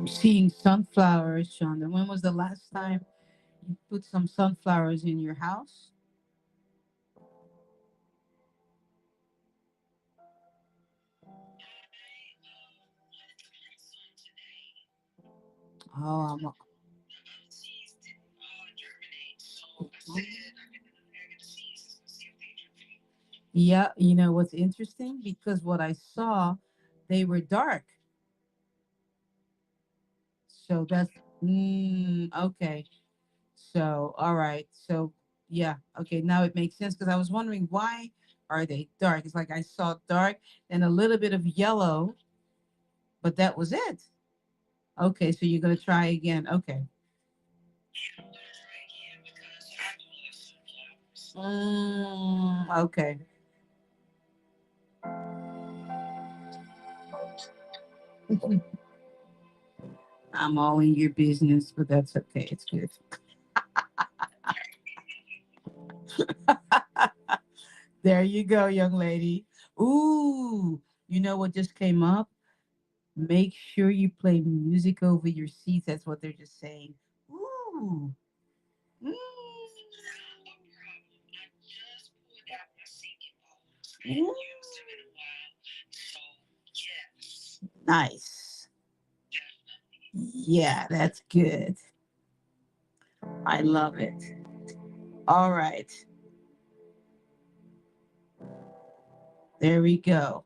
Seeing sunflowers, Shonda. When was the last time you put some sunflowers in your house? Wanted to plant some today. Oh, The seeds didn't germinate, so I said I get the seeds and see if they germinate. yeah. You know what's interesting? Because what I saw, they were dark. So that's okay. So all right. So yeah, okay. Now it makes sense because I was wondering why are they dark? It's like I saw dark and a little bit of yellow, but that was it. Okay, so you're gonna try again. Okay. Yeah, I'm gonna try again because I do love sunflowers. Okay. I'm all in your business, but that's okay. It's good. There you go, young lady. Ooh, you know what just came up? Make sure you play music over your seats. That's what they're just saying. Ooh. Mm. Not a problem. I just pulled out my singing bowls. I hadn't used them in a Ooh. while, so yes, Nice. definitely. Yeah, that's good. I love it. All right. There we go.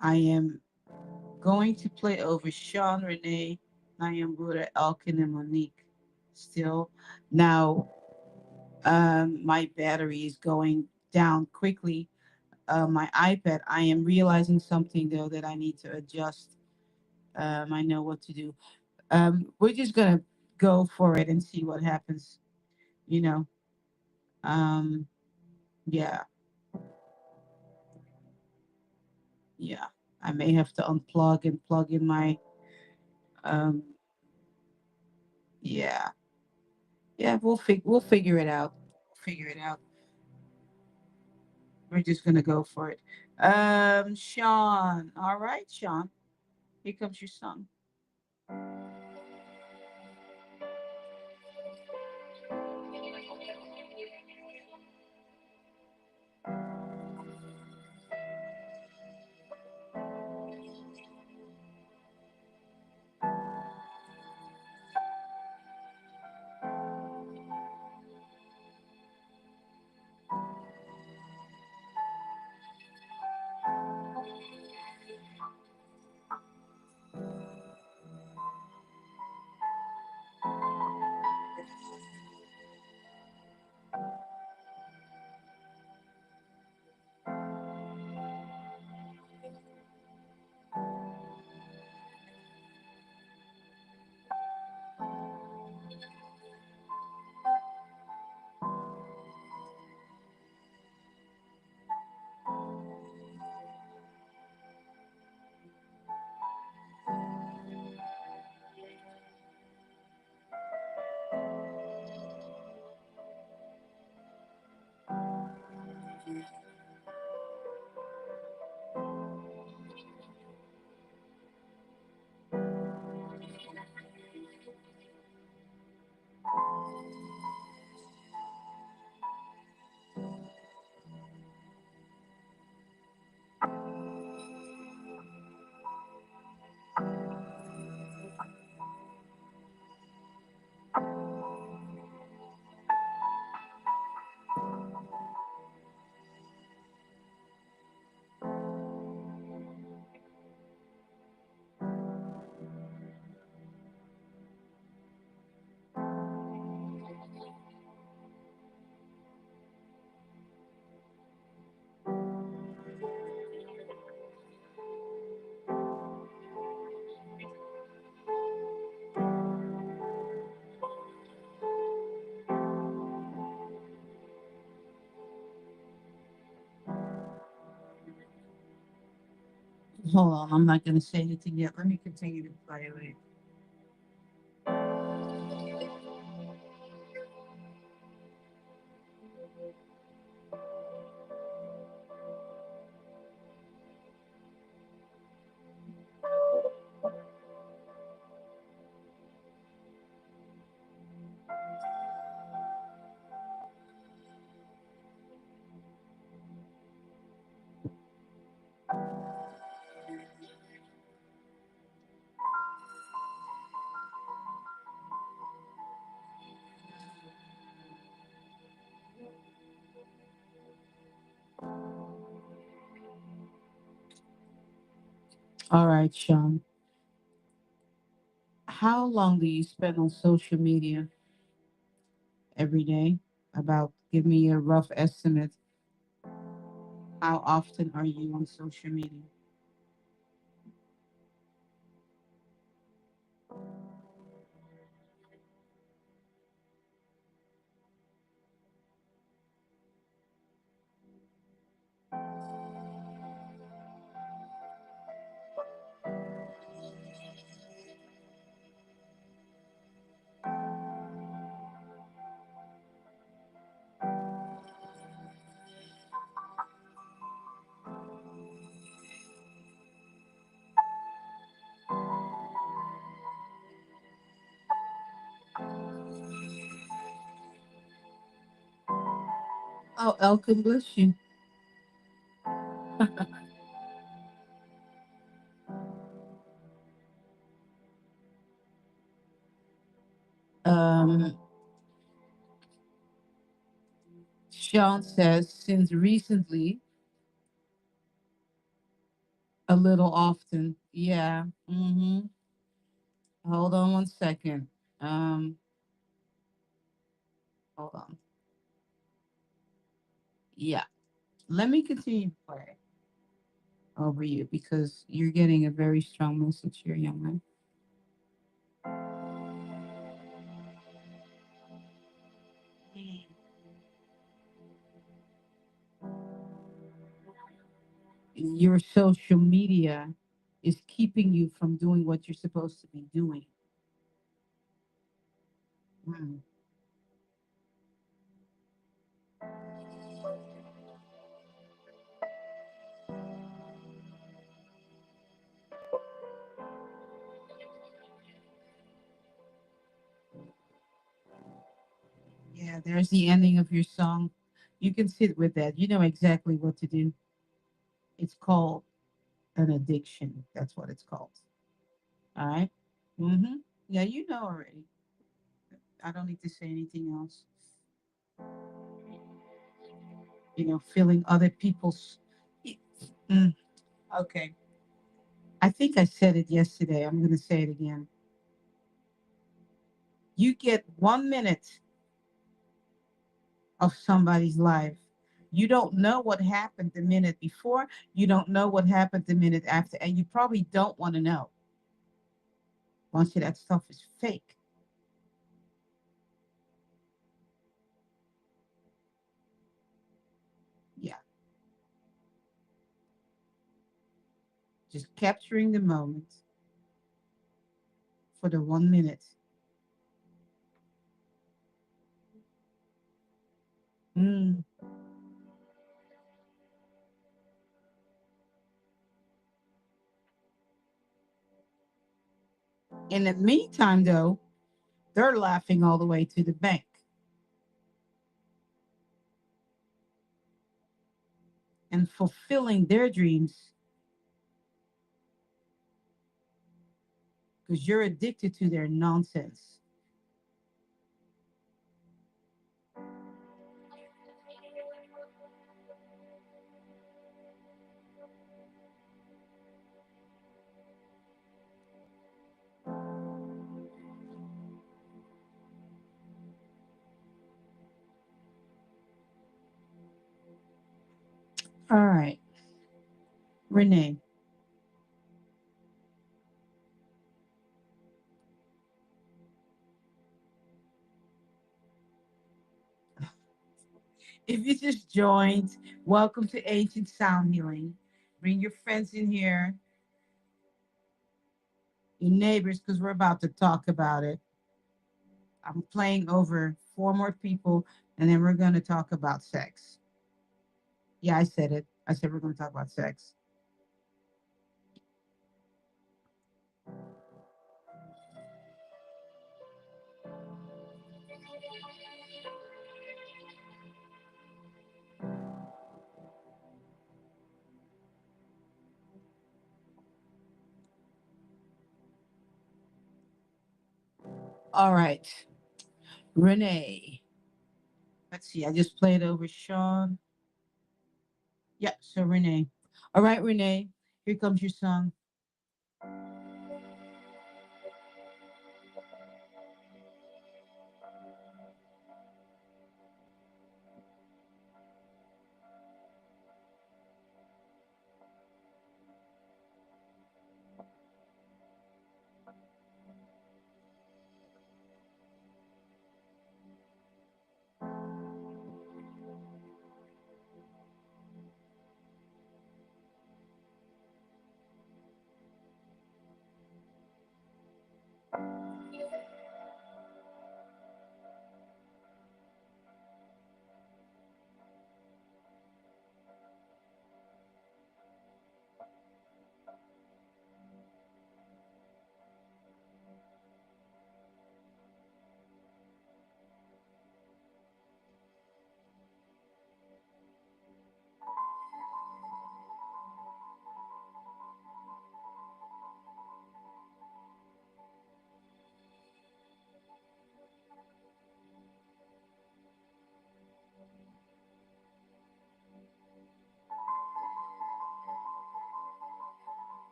I am going to play over Sean, Renee, Nayambura, Elkin, and Monique. Still. Now, my battery is going down quickly. My iPad, I am realizing something though that I need to adjust. I know what to do. We're just gonna go for it and see what happens. You know. Um, yeah, yeah. I may have to unplug and plug in my. Um, yeah, yeah. We'll figure it out. Figure it out. We're just gonna go for it. Sean. All right, Sean. Here comes your song. Hold on, I'm not gonna say anything yet. Let me continue to play. Wait. All right, Sean. How long do you spend on social media every day? About give me a rough estimate. How often are you on social media? Oh, Elkin, bless you. Um, Sean says, since recently, a little often. Yeah. Mm-hmm. Hold on one second. Um, hold on. Yeah. Let me continue to play over you because you're getting a very strong message here, young man. Your social media is keeping you from doing what you're supposed to be doing. Mm. Yeah, there's the ending of your song. You can sit with that. You know exactly what to do. It's called an addiction. That's what it's called. All right. Mm-hmm. Yeah, you know already. I don't need to say anything else. Feeling other people's. Mm, okay. I think I said it yesterday. I'm going to say it again. You get 1 minute of somebody's life. You don't know what happened the minute before. You don't know what happened the minute after. And you probably don't want to know. Once that stuff is fake. Yeah. Just capturing the moment for the 1 minute. Mm. In the meantime, though, they're laughing all the way to the bank and fulfilling their dreams because you're addicted to their nonsense. All right, Renee, if you just joined, welcome to Ancient Sound Healing. Bring your friends in here, your neighbors, because we're about to talk about it. I'm playing over four more people, and then we're going to talk about sex. Yeah, I said it. I said we're going to talk about sex. All right, Renee. Let's see. I just played over Sean. Yeah, so Renee. All right, Renee. Here comes your song.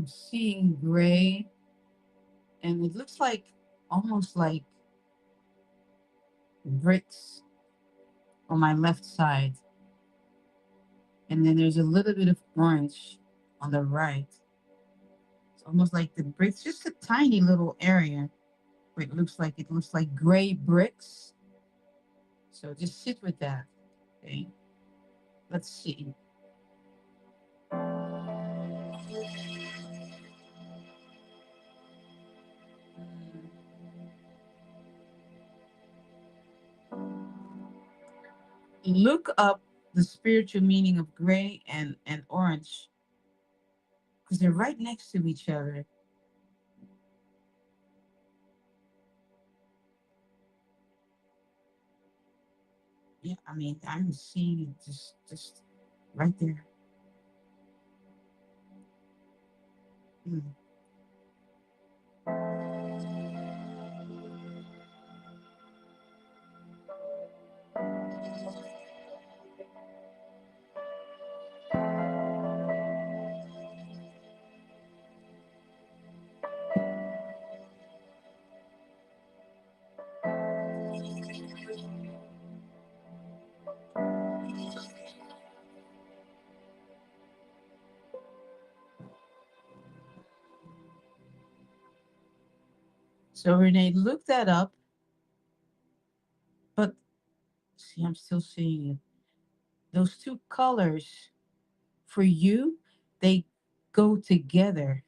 I'm seeing gray, and it looks like almost like bricks on my left side. And then there's a little bit of orange on the right. It's almost like the bricks, just a tiny little area where it looks like gray bricks. So just sit with that. Okay. Let's see. Look up the spiritual meaning of gray and orange because they're right next to each other. Yeah, I mean, I'm seeing it just right there. Mm. So Renee, look that up. But see, I'm still seeing it. Those two colors for you, they go together.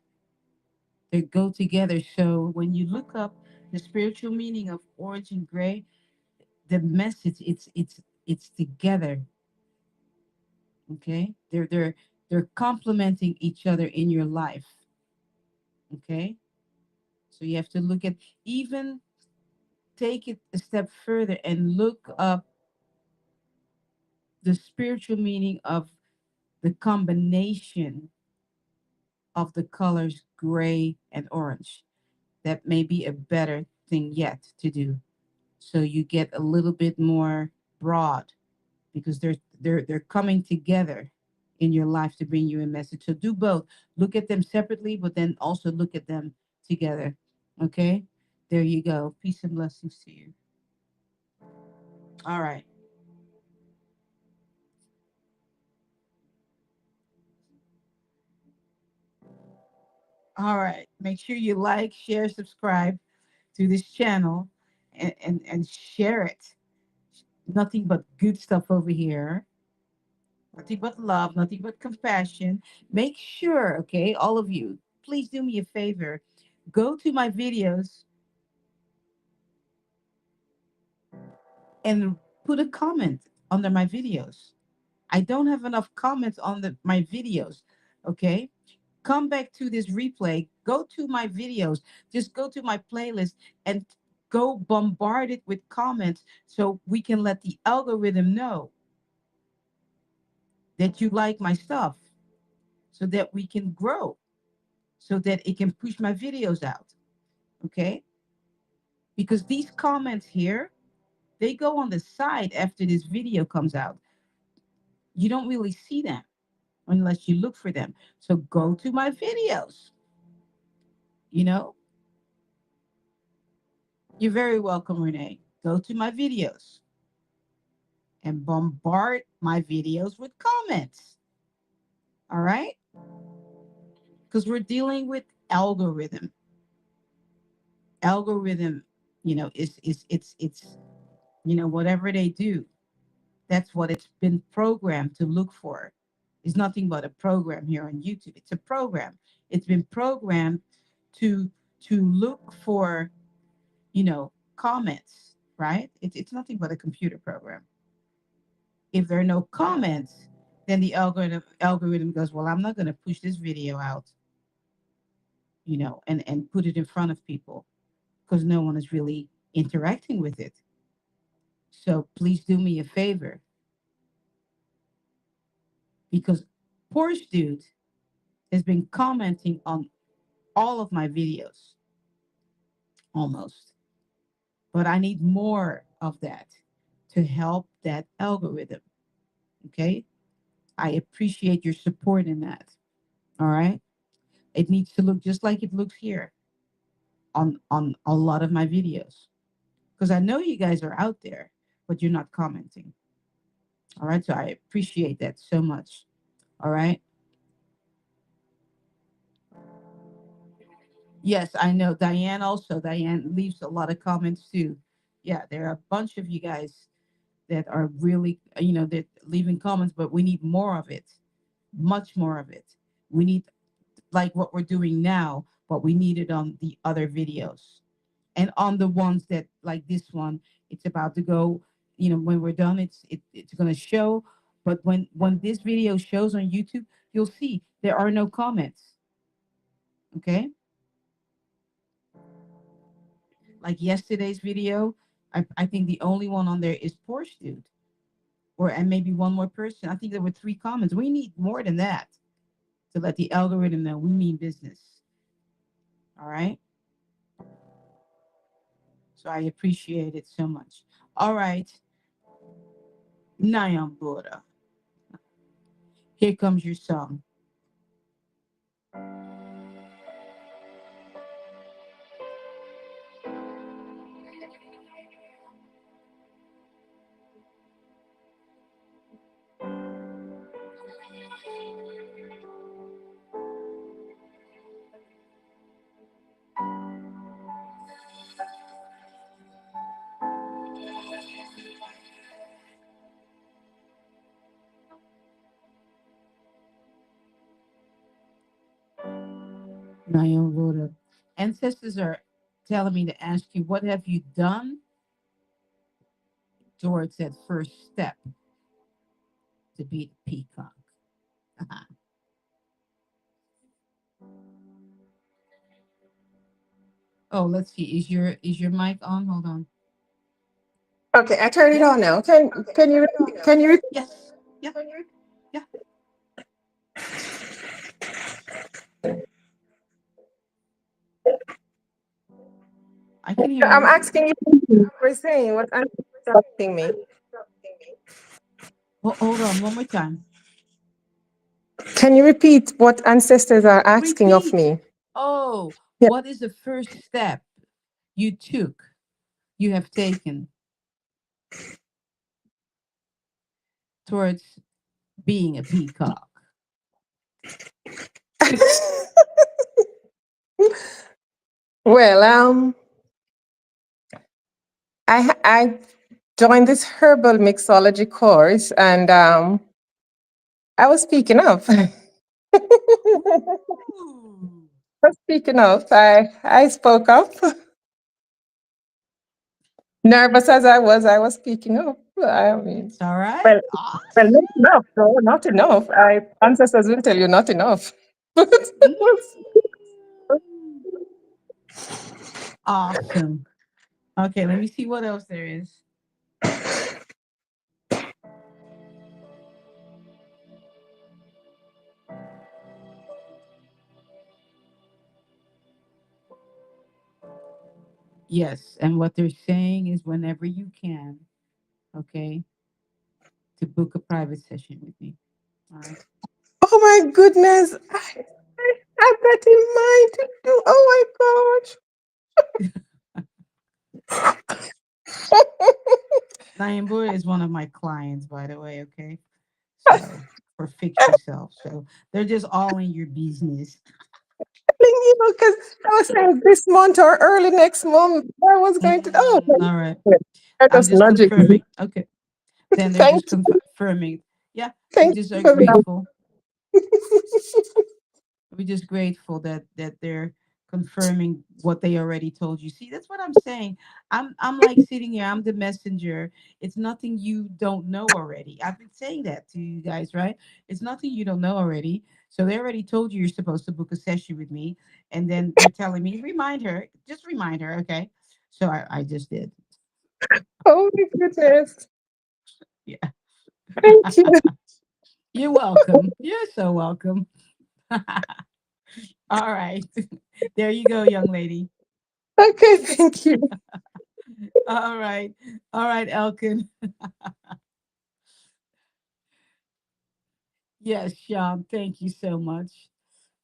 They go together. So when you look up the spiritual meaning of orange and gray, the message it's together. Okay, they're complementing each other in your life. Okay, so you have to look at, even take it a step further and look up the spiritual meaning of the combination of the colors gray and orange. That may be a better thing yet to do. So you get a little bit more broad because they're coming together in your life to bring you a message. So do both. Look at them separately, but then also look at them together. Okay? There you go. Peace and blessings to you. All right. All right. Make sure you like, share, subscribe to this channel and share it. Nothing but good stuff over here. Nothing but love, nothing but compassion. Make sure, okay, all of you, please do me a favor. Go to my videos and put a comment under my videos. I don't have enough comments on my videos, okay? Come back to this replay, go to my videos, just go to my playlist and go bombard it with comments so we can let the algorithm know that you like my stuff so that we can grow, so that it can push my videos out, okay? Because these comments here, they go on the side after this video comes out. You don't really see them unless you look for them. So go to my videos, you know? You're very welcome, Renee. Go to my videos and bombard my videos with comments. All right? Because we're dealing with algorithm. Algorithm, whatever they do, that's what it's been programmed to look for. It's nothing but a program here on YouTube. It's a program. It's been programmed to look for, comments, right? It's nothing but a computer program. If there are no comments, then the algorithm goes, well, I'm not going to push this video out, and put it in front of people because no one is really interacting with it. So please do me a favor because Porsche Dude has been commenting on all of my videos almost, but I need more of that to help that algorithm. Okay. I appreciate your support in that. All right. It needs to look just like it looks here on a lot of my videos, because I know you guys are out there, but you're not commenting. All right, so I appreciate that so much. All right. Yes, I know Diane also. Diane leaves a lot of comments too. Yeah, there are a bunch of you guys that are really, that leaving comments, but we need more of it, much more of it. We need like what we're doing now, but we need it on the other videos and on the ones that like this one. It's about to go. When we're done, it's going to show. But when this video shows on YouTube, you'll see there are no comments. Okay, like yesterday's video, I think the only one on there is Porsche Dude, or and maybe one more person. I think there were three comments. We need more than that to let the algorithm know we mean business. All right. So I appreciate it so much. All right. Nayambura. Here comes your song. Nayambura. Ancestors are telling me to ask you, what have you done towards that first step to be the peacock? Oh, let's see. Is your mic on? Hold on. Okay, I turn it Yeah. on now. Can you Yes. Yeah. Yeah. I can hear I'm you. asking you what we're saying, what I'm asking me. Hold on. One more time. Can you repeat what ancestors are asking of Repeat. me? Oh, Yeah. what is the first step you took, you have taken towards being a peacock? Well, I joined this herbal mixology course, and I was speaking of. I Ooh. was speaking of. I spoke up. Nervous as I was speaking up. I mean, It's all right. well, well, Awesome. not enough. No, not enough. Ancestors will tell you not enough. Mm. Awesome. Okay, let me see what else there is. Yes, and what they're saying is whenever you can, okay, to book a private session with me. All right. Oh my goodness. I had that in mind to do. Oh my gosh. Nayambura is one of my clients, by the way, okay? So for Fix Yourself. So they're just all in your business. Because I was saying this month or early next month, I was going to. Oh, All right. I I'm just just nudging you. confirming. Okay. Then they're Thank just you. confirming. Yeah, we Thank just you are for that. grateful. We're just grateful that they're confirming what they already told you. See, that's what I'm saying. I'm like sitting here. I'm the messenger. It's nothing you don't know already. I've been saying that to you guys, right? It's nothing you don't know already. So they already told you you're supposed to book a session with me, and then they're telling me remind her, just remind her, okay? So I just did. Oh my goodness. Yeah. Thank you. You're welcome. You're so welcome. All right. There you go, young lady. Okay, thank you. All right. All right, Elkin. Yes, Sean. Thank you so much.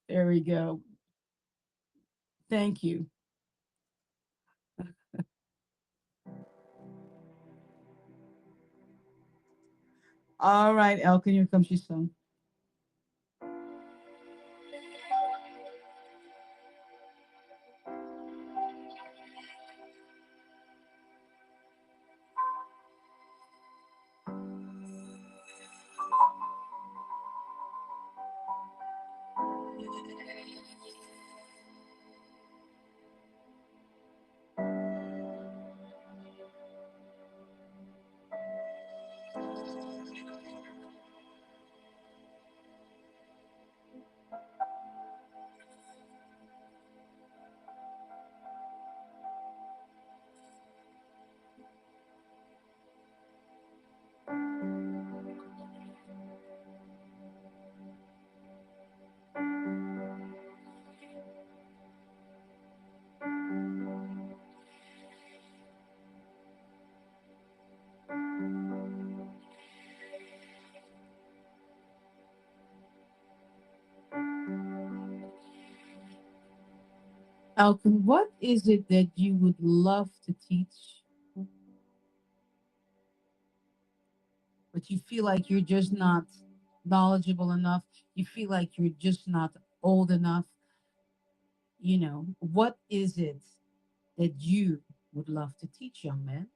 There we go. Thank you. All right, Elkin, here comes your song. Elkin, what is it that you would love to teach, but you feel like you're just not knowledgeable enough? You feel like you're just not old enough? What is it that you would love to teach, young man?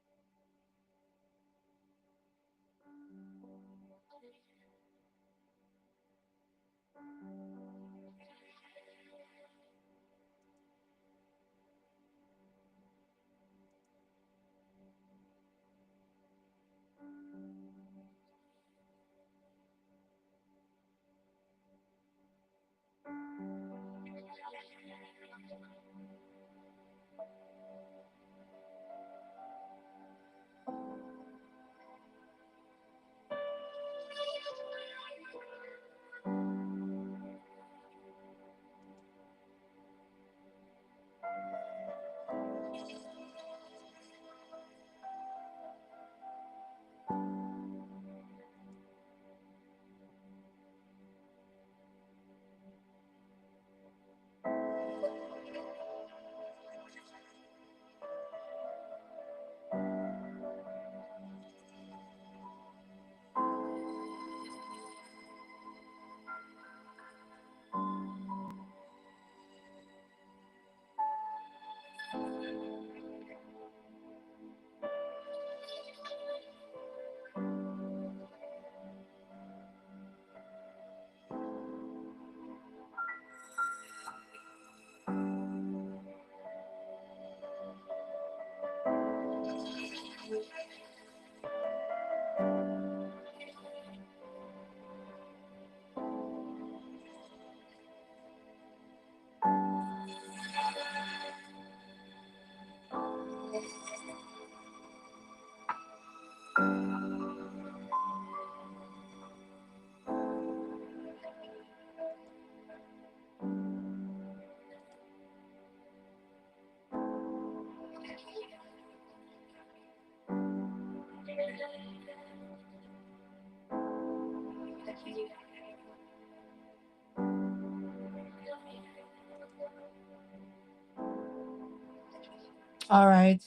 All right.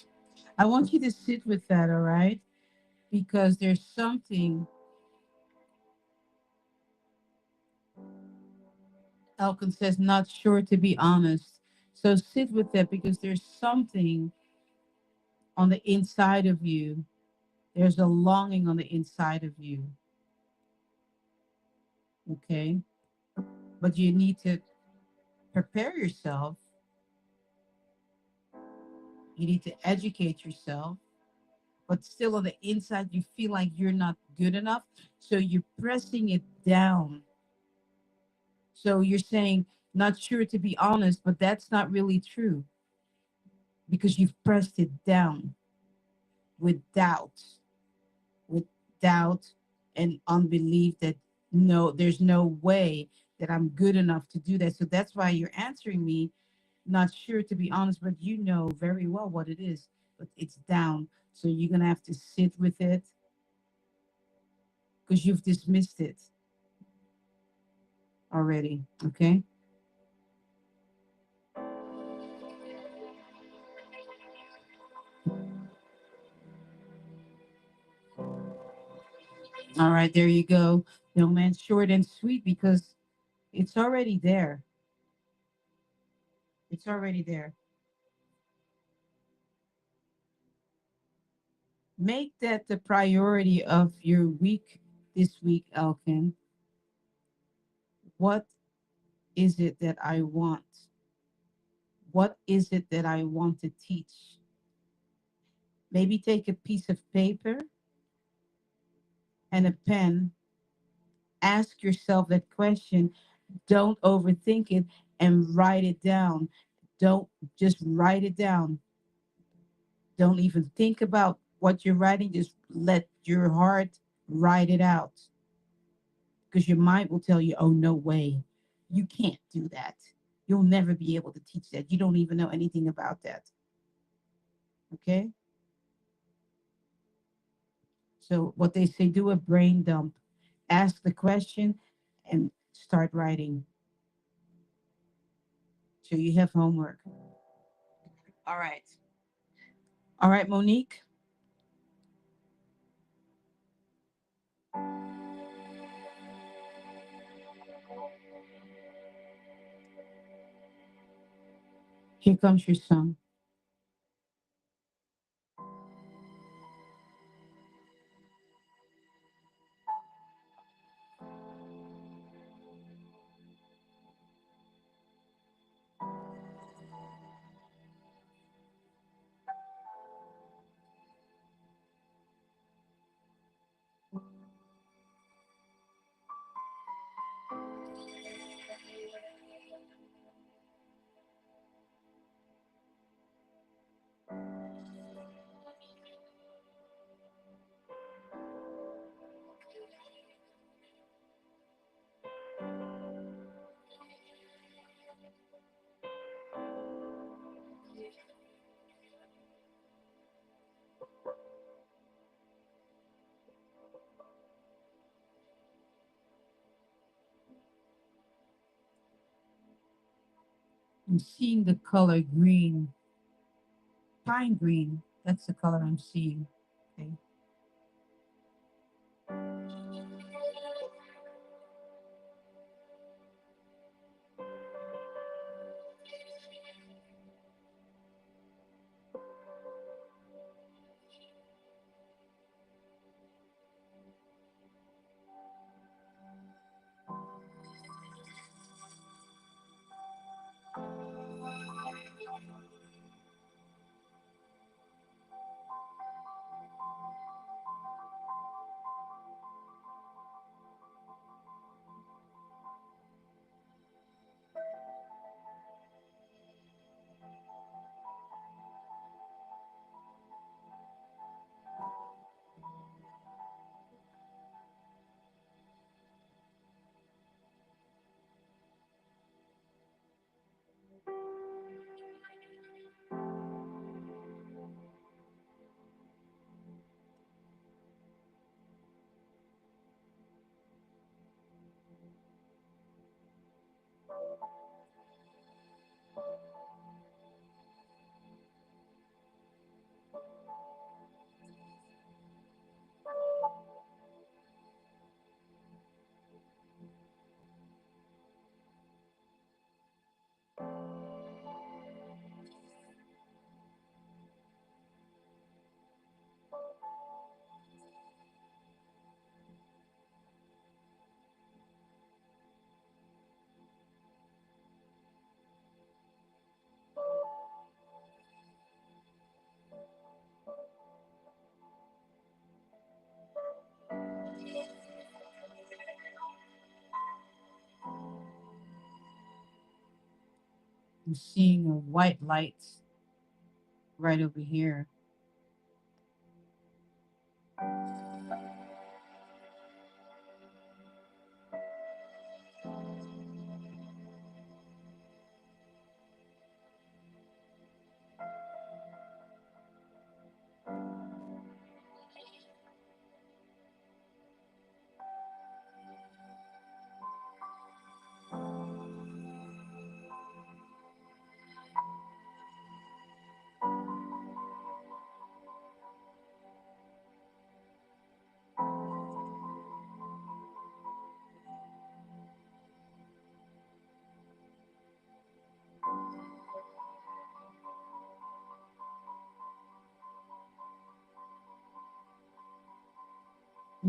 I want you to sit with that, all right? Because there's something Elkin says, not sure to be honest. So sit with that because there's something on the inside of you. There's a longing on the inside of you, okay? But you need to prepare yourself. You need to educate yourself. But still on the inside, you feel like you're not good enough. So you're pressing it down. So you're saying, not sure to be honest, but that's not really true because you've pressed it down with doubt, with doubt and unbelief that no, there's no way that I'm good enough to do that. So that's why you're answering me, not sure to be honest, but you know very well what it is, but it's down. So you're going to have to sit with it because you've dismissed it already. Okay. All right, there you go. No man, short and sweet because it's already there. It's already there. Make that the priority of your week this week, Elkin. What is it that I want? What is it that I want to teach? Maybe take a piece of paper and a pen. Ask yourself that question. Don't overthink it and write it down. Don't just write it down. Don't even think about what you're writing. Just let your heart write it out because your mind will tell you, oh, no way. You can't do that. You'll never be able to teach that. You don't even know anything about that. Okay. So, what they say, do a brain dump, ask the question, and start writing. So, you have homework. All right. All right, Monique, here comes your song. I'm seeing the color green, pine green. That's the color I'm seeing. Okay. I'm seeing a white light right over here.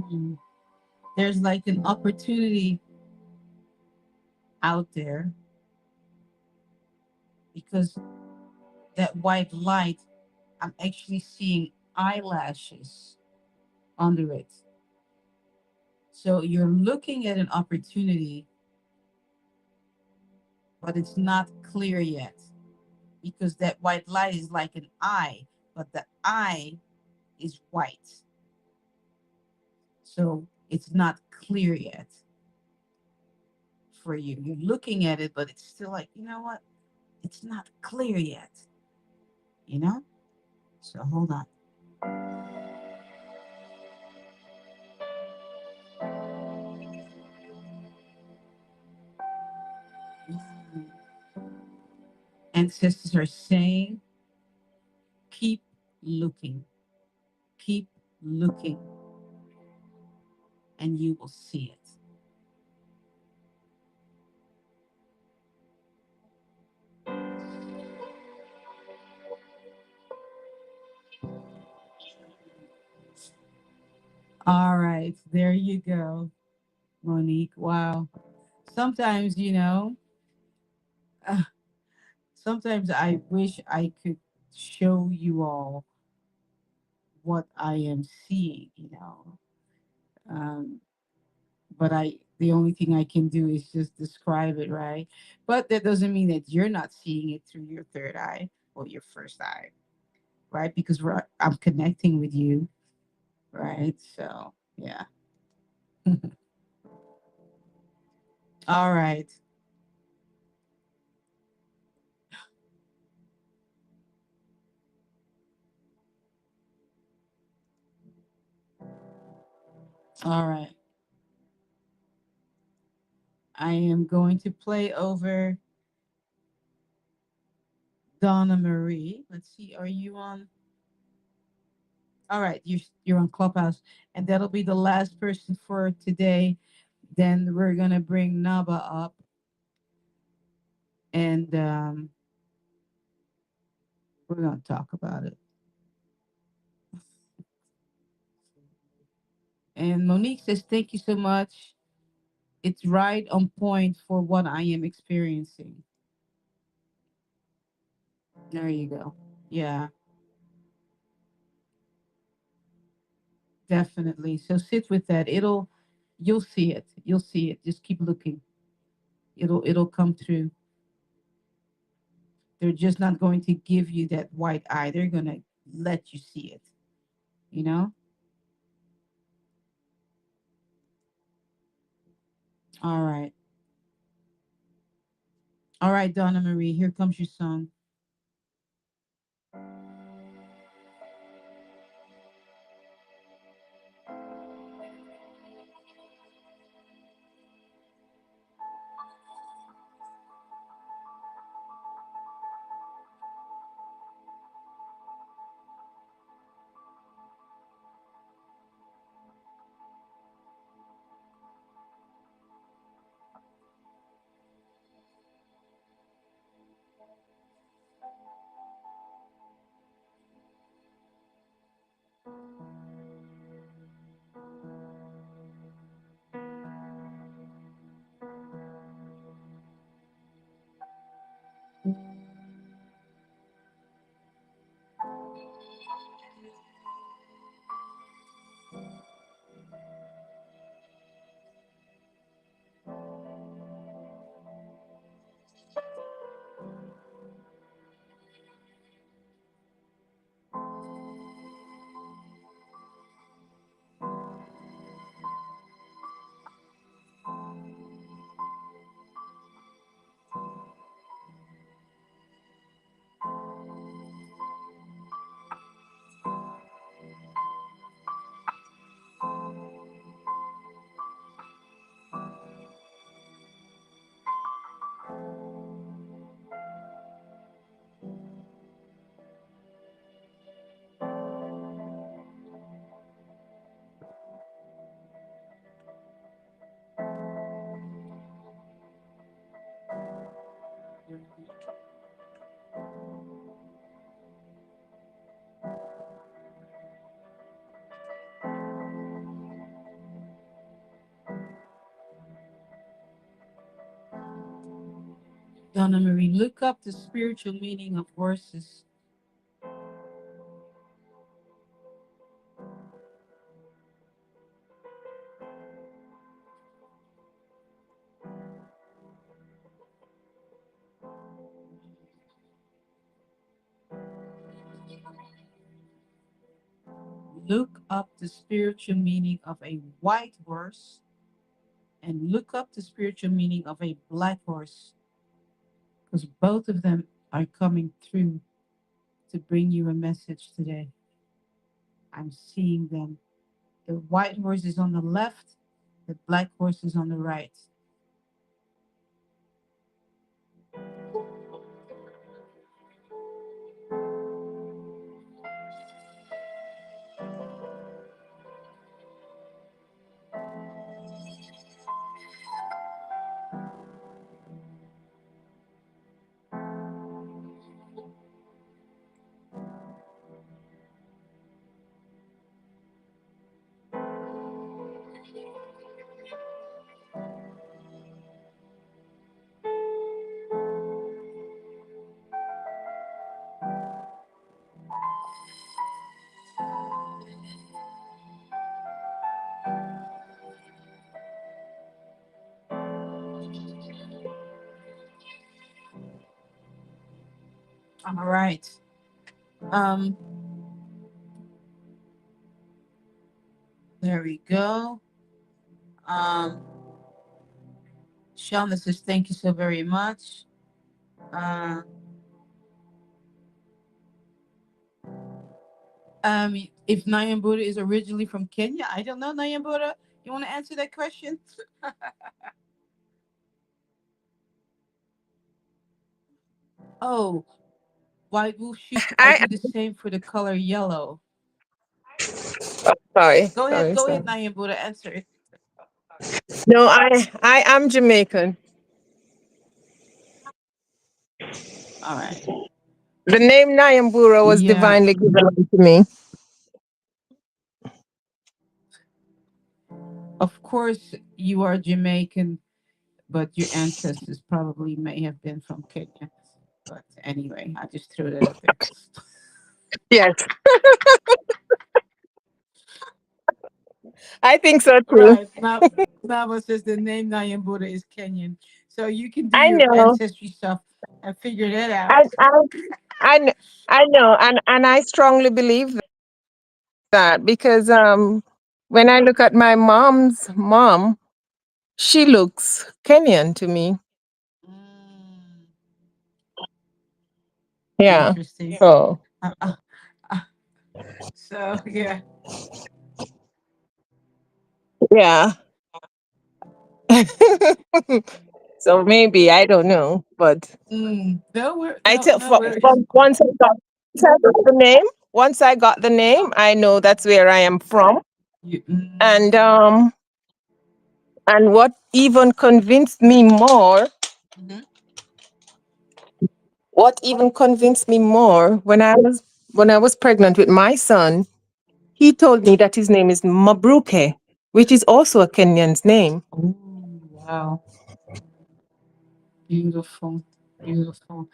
Mm. There's like an opportunity out there because that white light, I'm actually seeing eyelashes under it. So you're looking at an opportunity, but it's not clear yet because that white light is like an eye, but the eye is white. So it's not clear yet for you. You're looking at it, but it's still like, you know what? It's not clear yet, you know? So hold on. Mm. Ancestors are saying, keep looking, keep looking, and you will see it. All right, there you go, Monique. Wow. Sometimes, uh, sometimes I wish I could show you all what I am seeing. Um, but the only thing I can do is just describe it, right? But that doesn't mean that you're not seeing it through your third eye or your first eye, right? Because I'm connecting with you, right? So yeah. All right. All right. I am going to play over Donna Marie. Let's see. Are you on? All right. You're on Clubhouse, and that'll be the last person for today. Then we're gonna bring Naba up, and we're gonna talk about it. And Monique says, "Thank you so much. It's right on point for what I am experiencing." There you go. Yeah, definitely. So sit with that. You'll see it. You'll see it. Just keep looking. It'll come through. They're just not going to give you that white eye. They're going to let you see it, you know? All right. All right, Donna Marie, here comes your song. Donna Marie, look up the spiritual meaning of horses. Look up the spiritual meaning of a white horse and look up the spiritual meaning of a black horse because both of them are coming through to bring you a message today. I'm seeing them. The white horse is on the left, the black horse is on the right. All right. Um, there we go. Um, Shauna says, thank you so very much. Uh, if Nyambura is originally from Kenya, I don't know, Nyambura. You want to answer that question? Oh, why will should I I do the same for the color yellow? sorry, Go ahead, sorry. Nyambura, answer it. No, I am Jamaican. All right. The name Nyambura was Yeah, divinely given unto me. of course you are Jamaican, but your ancestors probably may have been from Kenya. But anyway, I just threw that out there. Yes, I think so too. Right. Nava says the name Nyambura is Kenyan. So you can do I your know. ancestry stuff and figure that I out. I I, kn- I know, and I strongly believe that because when I look at my mom's mom, she looks Kenyan to me. Mm, Yeah. interesting. So Uh, uh, uh, so yeah. yeah. So maybe I don't know, but I tell No worries. once I got the name, once I got the name, I know that's where I am from. You, And what even convinced me more, mhm. when I was pregnant with my son, he told me that his name is Mabruke, which is also a Kenyan's name. Oh, wow. Beautiful. Beautiful.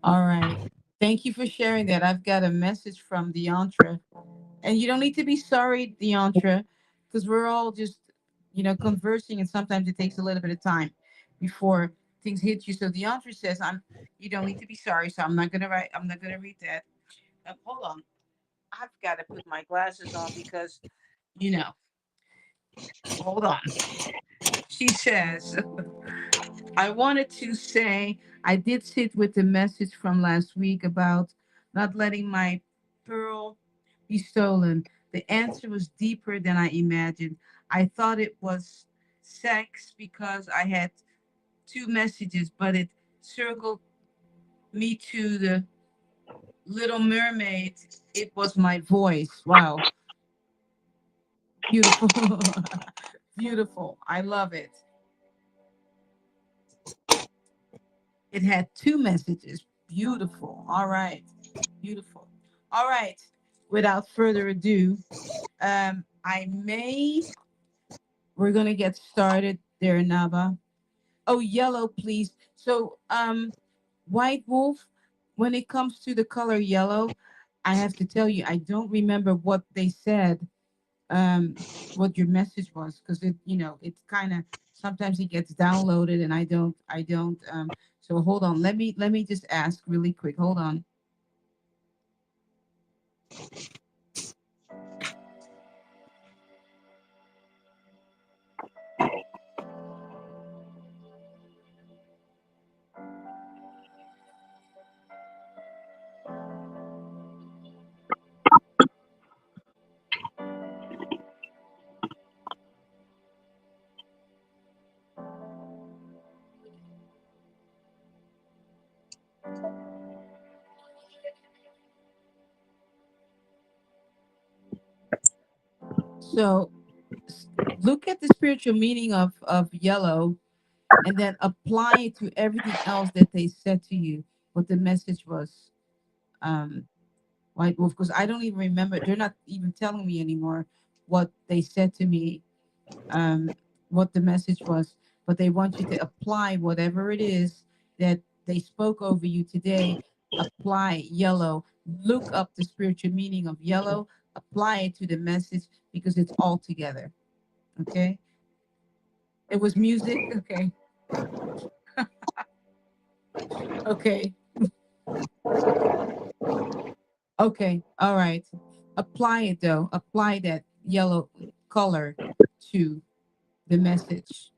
All right. Thank you for sharing that. I've got a message from Deantra. And you don't need to be sorry, Deantra, because we're all just, conversing, and sometimes it takes a little bit of time before things hit you. So Deantra says, you don't need to be sorry, so I'm not gonna read that. Hold on. I've got to put my glasses on because, you know, hold on. She says, I wanted to say I did sit with the message from last week about not letting my pearl be stolen. The answer was deeper than I imagined. I thought it was sex because I had two messages, but it circled me to the Little Mermaid. It was my voice. Wow. Beautiful. Beautiful. I love it. It had two messages. Beautiful. All right. Beautiful. All right. Without further ado, we're going to get started there, Naba. Oh, yellow, please. So, White Wolf, when it comes to the color yellow, I have to tell you, I don't remember what they said, um, what your message was, because it's kind of sometimes it gets downloaded and I don't. So hold on, let me just ask really quick. Hold on. So look at the spiritual meaning of yellow and then apply it to everything else that they said to you, what the message was. Um, White Wolf, because I don't even remember. They're not even telling me anymore what they said to me, um, what the message was. But they want you to apply whatever it is that they spoke over you today. Apply yellow. Look up the spiritual meaning of yellow. Apply it to the message because it's all together. Okay. It was music. Okay. Okay. Okay. All right. Apply it though. Apply that yellow color to the message.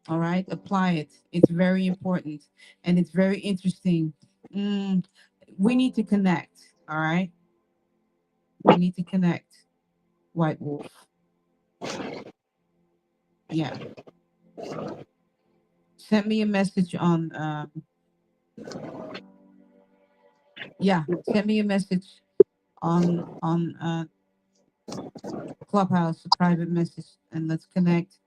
All right. Apply it. It's very important and it's very interesting. Mm, we need to connect. All right. We need to connect. White Wolf. Yeah. Send me a message on, yeah. Send me a message on Clubhouse, a private message, and let's connect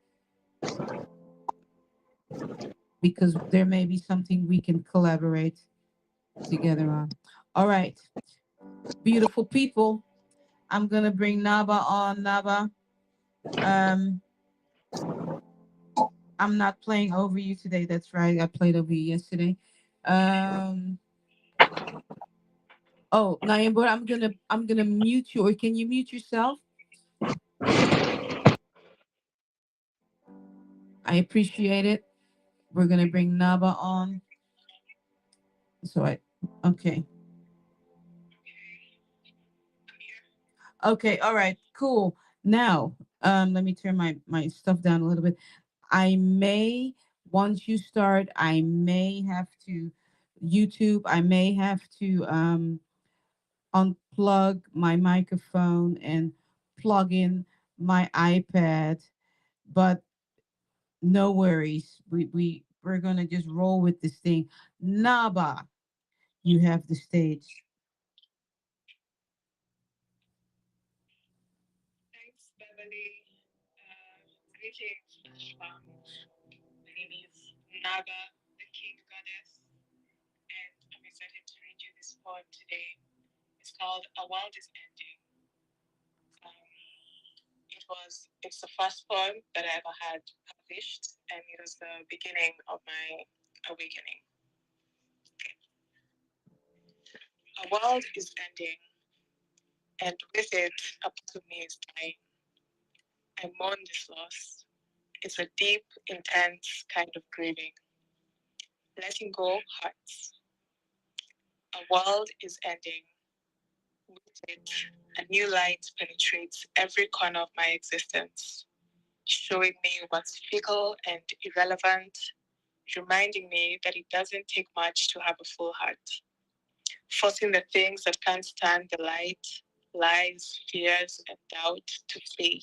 because there may be something we can collaborate together on. All right, beautiful people. I'm gonna bring Naba on. Naba, um, I'm not playing over you today. That's right. I played over you yesterday. Um, oh, Nayambur, I'm gonna mute you, or can you mute yourself? I appreciate it. We're gonna bring Naba on. So I, okay, I'm here. okay, all right, cool. Now, let me turn my stuff down a little bit. I may, once you start, I may have to YouTube, I may have to unplug my microphone and plug in my iPad, but no worries. We're gonna just roll with this thing. Naba, you have the stage. Thanks, Beverly. Greetings, Ashlam. My name is Naga, the King Goddess, and I'm excited to read you this poem today. It's called A World is Ending. It's the first poem that I ever had published, and it was the beginning of my awakening. A world is ending, and with it, a part of me is dying. I mourn this loss. It's a deep, intense kind of grieving. Letting go hurts. A world is ending. With it, a new light penetrates every corner of my existence, showing me what's fickle and irrelevant, reminding me that it doesn't take much to have a full heart, forcing the things that can't stand the light, lies, fears, and doubt to flee,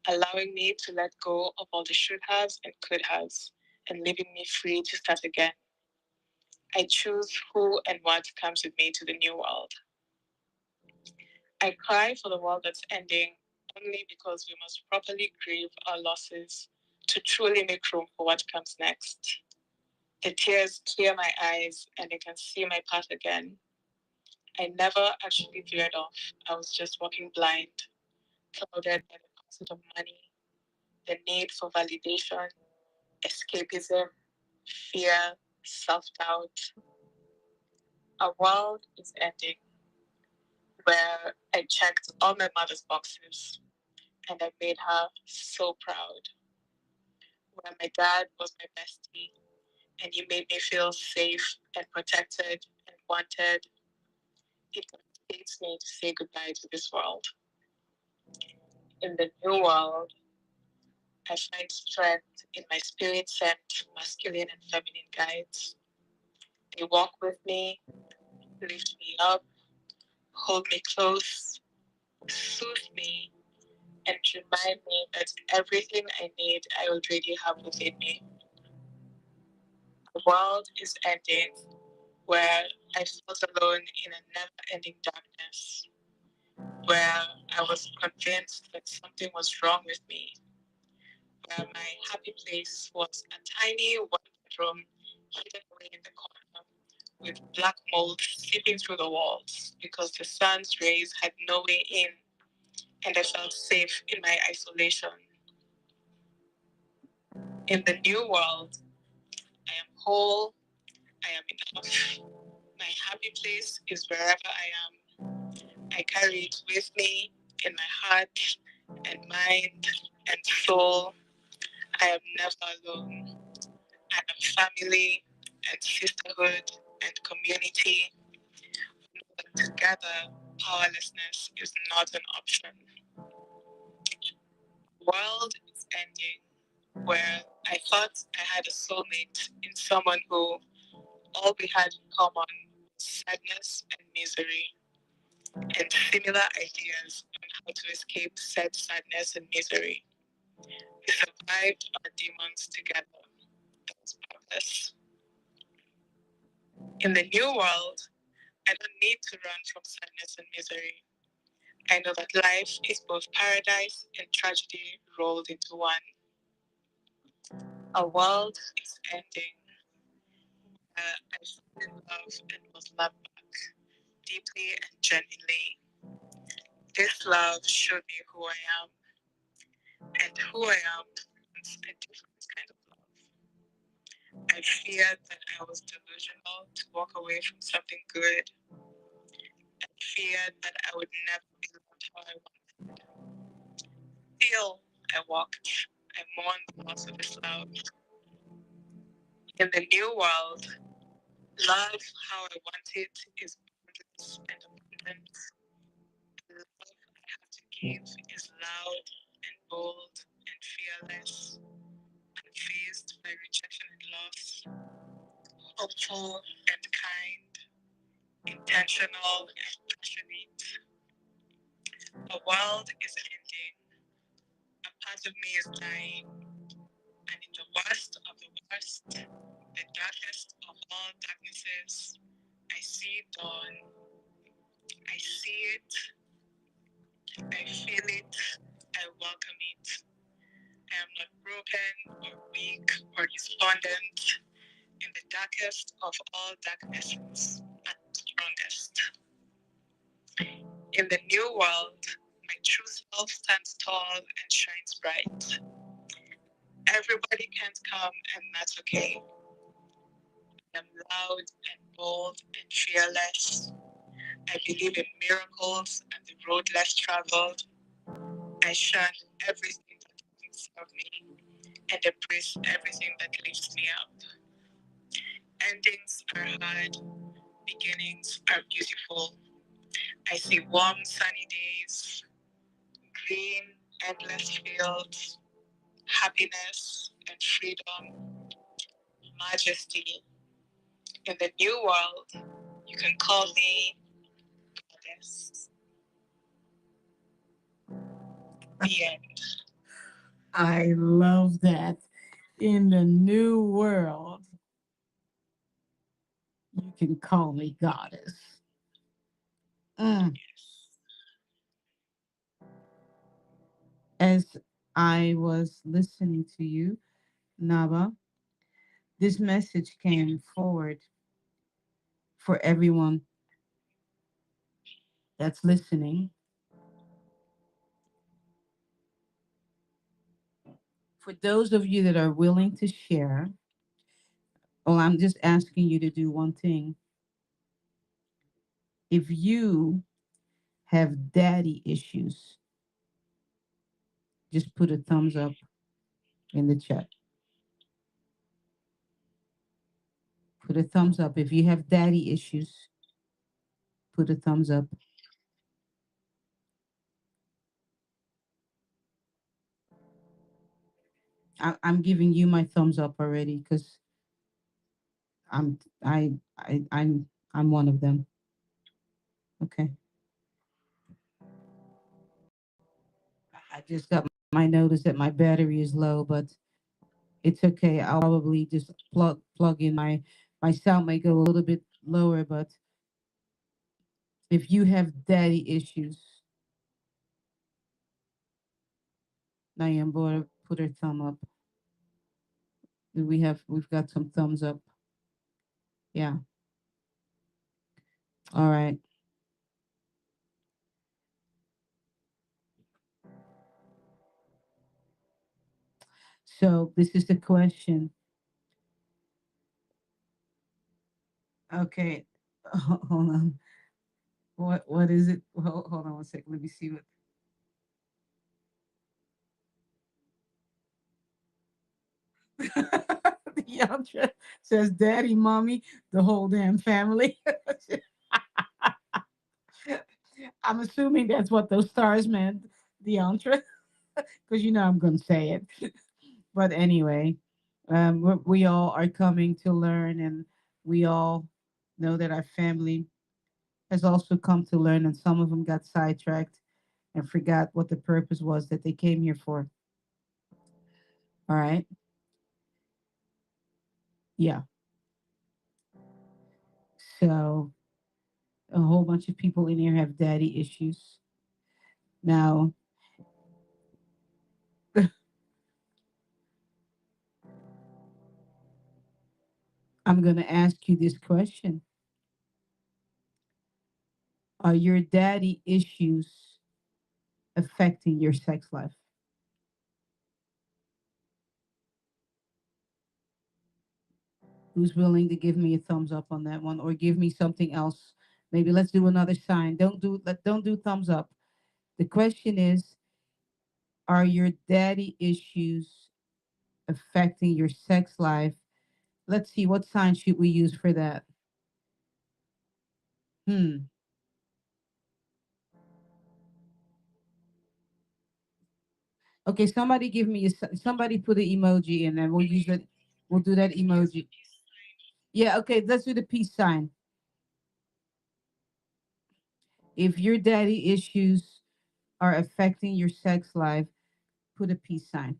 allowing me to let go of all the should haves and could haves, and leaving me free to start again. I choose who and what comes with me to the new world. I cry for the world that's ending only because we must properly grieve our losses to truly make room for what comes next. The tears clear my eyes and I can see my path again. I never actually veered off. I was just walking blind, clouded by the pursuit of money, the need for validation, escapism, fear. self doubt. A world is ending where I checked all my mother's boxes and I made her so proud. Where my dad was my bestie and he made me feel safe and protected and wanted. It motivates me to say goodbye to this world. In the new world, I find strength in my spirit sent masculine and feminine guides. They walk with me, lift me up, hold me close, soothe me, and remind me that everything I need I already have within me. The world is ending where I felt alone in a never ending darkness, where I was convinced that something was wrong with me, where my happy place was a tiny one bedroom hidden away in the corner with black mold seeping through the walls because the sun's rays had no way in and I felt safe in my isolation. In the new world, I am whole, I am enough. My happy place is wherever I am. I carry it with me in my heart and mind and soul. I am never alone. I am family and sisterhood and community. But together, powerlessness is not an option. The world is ending where I thought I had a soulmate in someone who all we had in common was sadness and misery and similar ideas on how to escape said sadness and misery. We survived our demons together. That was purpose. In the new world, I don't need to run from sadness and misery. I know that life is both paradise and tragedy rolled into one. A world is ending. I fell in love and was loved back deeply and genuinely. This love showed me who I am, and who I am wants a different kind of love. I feared that I was delusional to walk away from something good. I feared that I would never be loved how I wanted. Still, I walked. I mourned the loss of this love. In the new world, love how I want it is boundless and abundant. The love I have to give is loud and bold and fearless, unfazed by rejection and loss, hopeful and kind, intentional and passionate. The world is ending. A part of me is dying, and in the worst of the worst, the darkest of all darknesses, I see dawn. I see it, I feel it, I welcome it. I am not broken or weak or despondent. In the darkest of all darknesses, I'm strongest. In the new world, my true self stands tall and shines bright. Everybody can't come, and that's okay. I am loud and bold and fearless. I believe in miracles and the road less traveled. I shun everything that doesn't serve me and embrace everything that lifts me up. Endings are hard, beginnings are beautiful. I see warm, sunny days, green, endless fields, happiness and freedom, majesty. In the new world, you can call me goddess. The end. I love that. In the new world, you can call me goddess. Mm. As I was listening to you, Naba, this message came forward for everyone that's listening. For those of you that are willing to share, Well, I'm just asking you to do one thing. If you have daddy issues, just put a thumbs up in the chat. Put a thumbs up. If you have daddy issues, put a thumbs up. I'm giving you my thumbs up already because I'm I'm one of them. Okay. I just got my notice that my battery is low, but it's okay. I'll probably just plug in my sound may go a little bit lower, but if you have daddy issues, Diane Boy, put her thumb up. We've got some thumbs up. Yeah. All right. So this is the question. Okay. Hold on. What is it? Hold on one second. Let me see what the Yantra says. Daddy, mommy, the whole damn family. I'm assuming that's what those stars meant, the Yantra, because you know I'm gonna say it. But anyway, we all are coming to learn, and we all know that our family has also come to learn, and some of them got sidetracked and forgot what the purpose was that they came here for. All right. Yeah. So a whole bunch of people in here have daddy issues. Now, I'm going to ask you this question. Are your daddy issues affecting your sex life? Who's willing to give me a thumbs up on that one or give me something else? Maybe let's do another sign. Don't do thumbs up. The question is, are your daddy issues affecting your sex life? Let's see, what sign should we use for that? Hmm. Okay, somebody give me somebody put an emoji in and we'll use it. We'll do that emoji. Yeah, okay, let's do the peace sign. If your daddy issues are affecting your sex life, put a peace sign.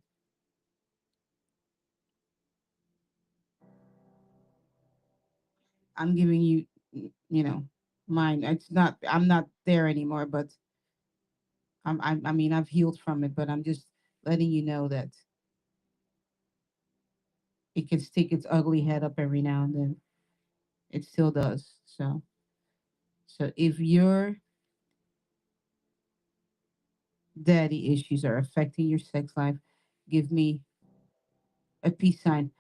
I'm giving you, you know, mine. It's not, I'm not there anymore, but I mean, I've healed from it, but I'm just letting you know that it can stick its ugly head up every now and then. It still does. So if your daddy issues are affecting your sex life, give me a peace sign.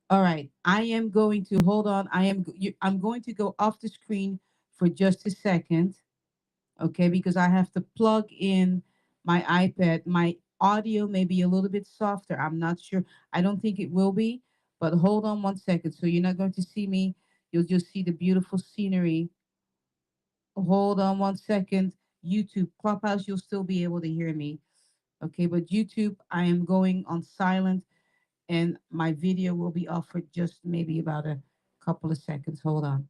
All right, I am going to hold on. I'm going to go off the screen for just a second, okay? Because I have to plug in my iPad. My audio may be a little bit softer. I'm not sure. I don't think it will be, but hold on one second. So you're not going to see me. You'll just see the beautiful scenery. Hold on one second. YouTube, Clubhouse, you'll still be able to hear me. Okay, but YouTube, I am going on silent and my video will be off for just maybe about a couple of seconds. Hold on.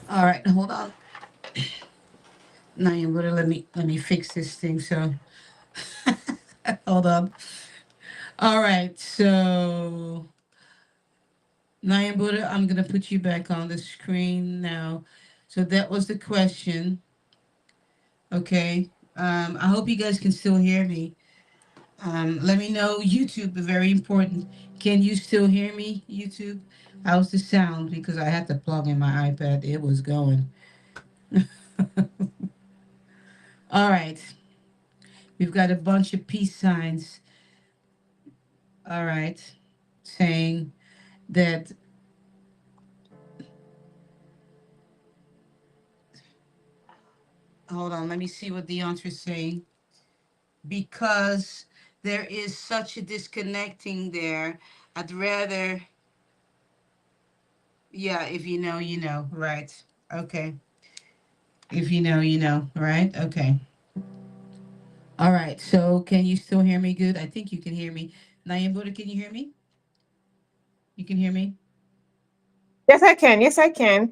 All right, hold on. Now you better let me fix this thing. So hold on. All right, so Nyan Buddha, I'm gonna put you back on the screen now. So that was the question. Okay. I hope you guys can still hear me. Let me know. YouTube, very important. Can you still hear me, YouTube? How's the sound? Because I had to plug in my iPad. It was going. All right. We've got a bunch of peace signs. All right. Saying that, hold on, let me see what the answer is saying. Because there is such a disconnecting there, I'd rather, yeah, if you know, you know. Right. Okay. If you know, you know. Right. Okay. All right. So can you still hear me good? I think you can hear me. Nayambura, can you hear me? You can hear me? Yes, I can. Yes, I can.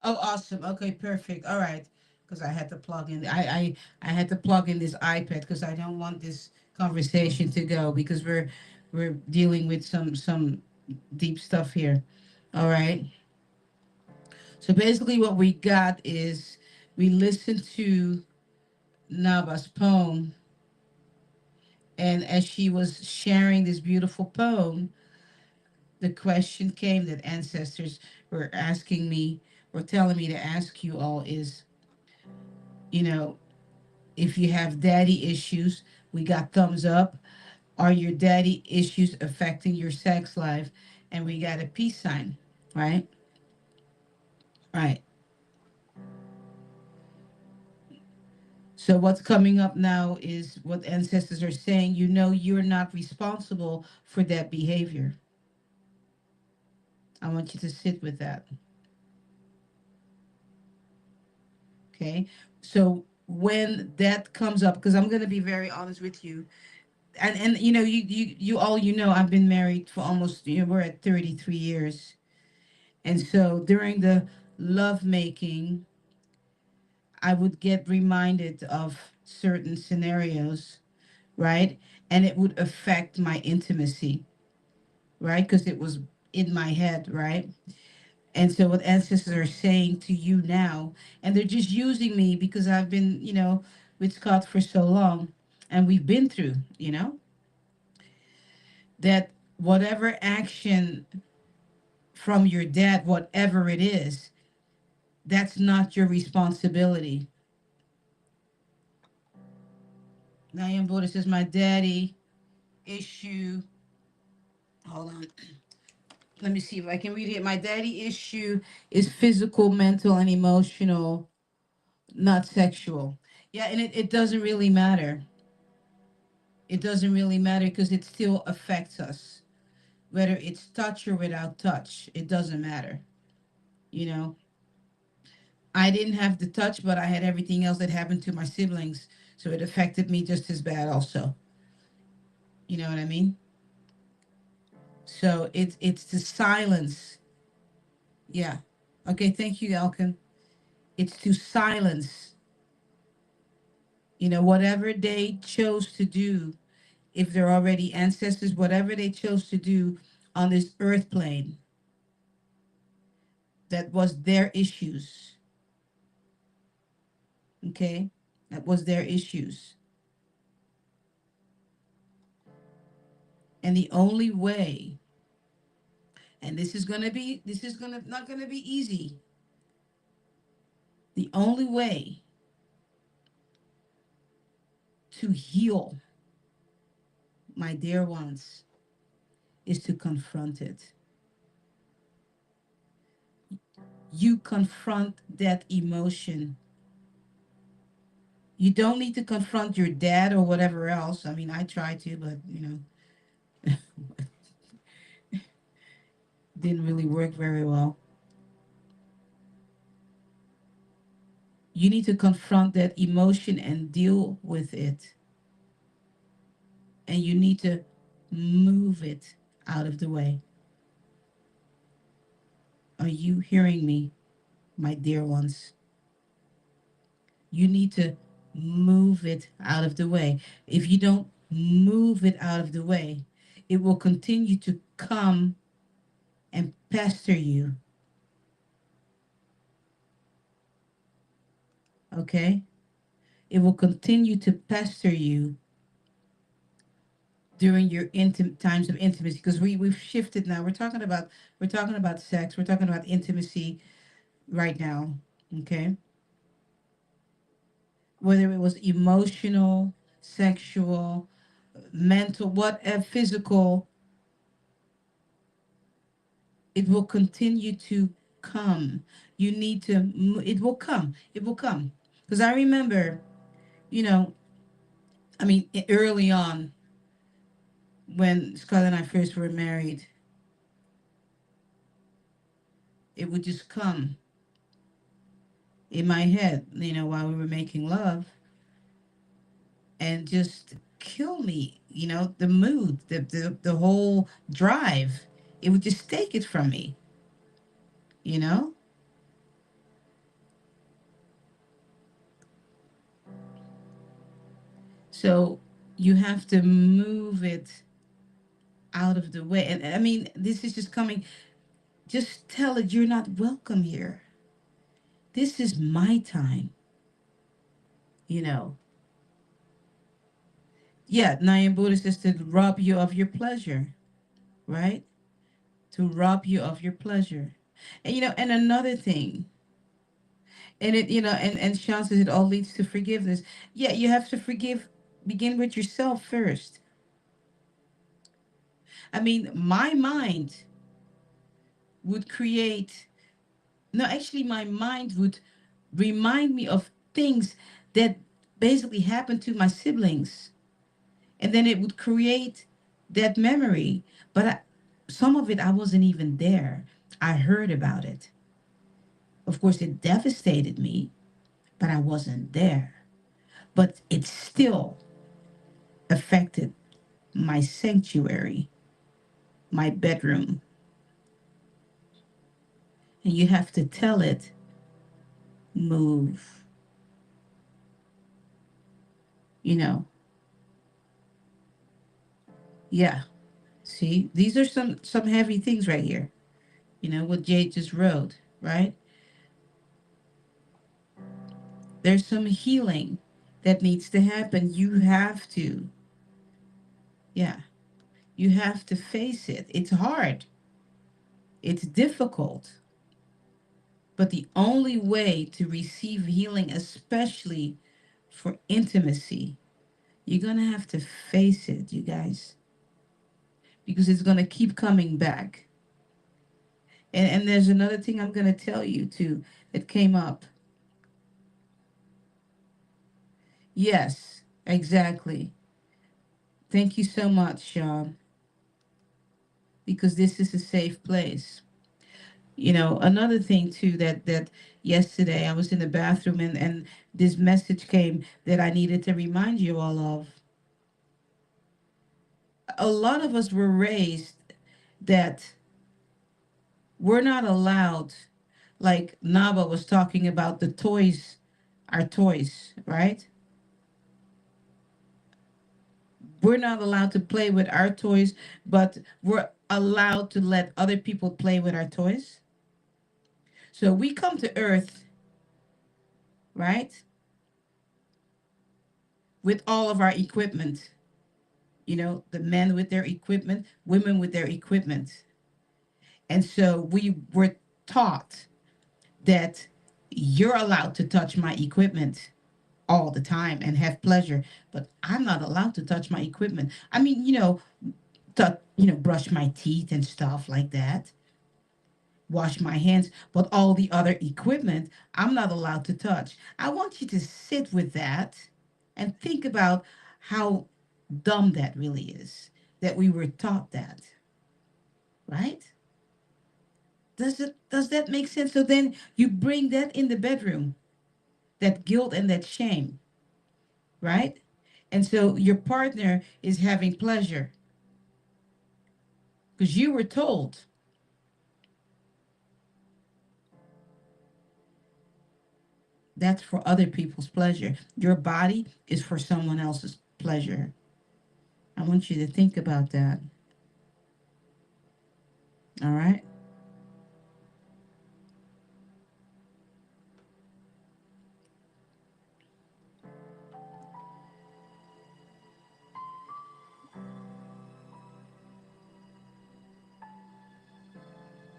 Oh, awesome. Okay, perfect. All right. Because I had to plug in. I had to plug in this iPad because I don't want this conversation to go because we're dealing with some deep stuff here. All right. So basically, what we got is we listened to Naba's poem, and as she was sharing this beautiful poem, the question came that ancestors were asking me or telling me to ask you all is, you know, if you have daddy issues, we got thumbs up. Are your daddy issues affecting your sex life? And we got a peace sign, right? Right. So what's coming up now is what ancestors are saying. You know, you're not responsible for that behavior. I want you to sit with that. Okay. So when that comes up, because I'm going to be very honest with you, and you know, you all, you know, I've been married for almost, you know, we're at 33 years. And so during the love making, I would get reminded of certain scenarios, right? And it would affect my intimacy, right? Because it was in my head, right? And so what ancestors are saying to you now, and they're just using me because I've been, you know, with Scott for so long, and we've been through, you know, that whatever action from your dad, whatever it is, that's not your responsibility. Nayam Buddha says, my daddy issue, hold on, let me see if I can read it. My daddy issue is physical, mental, and emotional, not sexual. Yeah, and it doesn't really matter. It doesn't really matter because it still affects us. Whether it's touch or without touch, it doesn't matter. You know, I didn't have the touch, but I had everything else that happened to my siblings. So it affected me just as bad, also. You know what I mean? So it's the silence. Yeah. Okay, thank you, Elkin. It's to silence, you know, whatever they chose to do, if they're already ancestors, whatever they chose to do on this earth plane, that was their issues. Okay? That was their issues. And the only way, and this is gonna not gonna be easy. The only way to heal, my dear ones, is to confront it. You confront that emotion. You don't need to confront your dad or whatever else. I mean, I try to, but you know, didn't really work very well. You need to confront that emotion and deal with it. And you need to move it out of the way. Are you hearing me? my dear ones. You need to move it out of the way. If you don't move it out of the way, it will continue to come and pester you. Okay? It will continue to pester you during your times of intimacy, because we've shifted now. We're talking about sex. We're talking about intimacy right now. Okay? Whether it was emotional, sexual, mental, whatever, physical, it will continue to come. You need to, it will come. It will come. Because I remember, you know, I mean, early on when Scott and I first were married, it would just come in my head, while we were making love and just kill me, the mood, the whole drive. It would just take it from me, you know? So you have to move it out of the way. And I mean, this is just coming. Just tell it you're not welcome here. This is my time, you know. Yeah, Nyan Buddha says to rob you of your pleasure, right? To rob you of your pleasure. And and another thing, and and Sean says it all leads to forgiveness. Yeah, you have to forgive, begin with yourself first. I mean, my mind would create, no, actually, my mind would remind me of things that basically happened to my siblings. And then it would create that memory. But some of it, I wasn't even there. I heard about it. Of course, it devastated me, but I wasn't there. But it still affected my sanctuary, my bedroom. And you have to tell it, move. You know, yeah. See, these are some heavy things right here. What Jade just wrote, right? There's some healing that needs to happen. You have to, yeah, you have to face it. It's hard, it's difficult, but the only way to receive healing, especially for intimacy, you're going to have to face it, you guys, because it's going to keep coming back. And there's another thing I'm going to tell you too that came up. Yes, exactly. Thank you so much, Sean, because this is a safe place. Another thing too, that yesterday I was in the bathroom, and this message came that I needed to remind you all of. A lot of us were raised that we're not allowed, like Naba was talking about the toys, our toys, right? We're not allowed to play with our toys, but we're allowed to let other people play with our toys. So we come to Earth, right, with all of our equipment. The men with their equipment, women with their equipment. And so we were taught that you're allowed to touch my equipment all the time and have pleasure, but I'm not allowed to touch my equipment. I mean, brush my teeth and stuff like that, wash my hands, but all the other equipment I'm not allowed to touch. I want you to sit with that and think about how dumb that really is, that we were taught that, right? Does that make sense? So then you bring that in the bedroom, that guilt and that shame, right? And so your partner is having pleasure because you were told. That's for other people's pleasure. Your body is for someone else's pleasure. I want you to think about that. All right?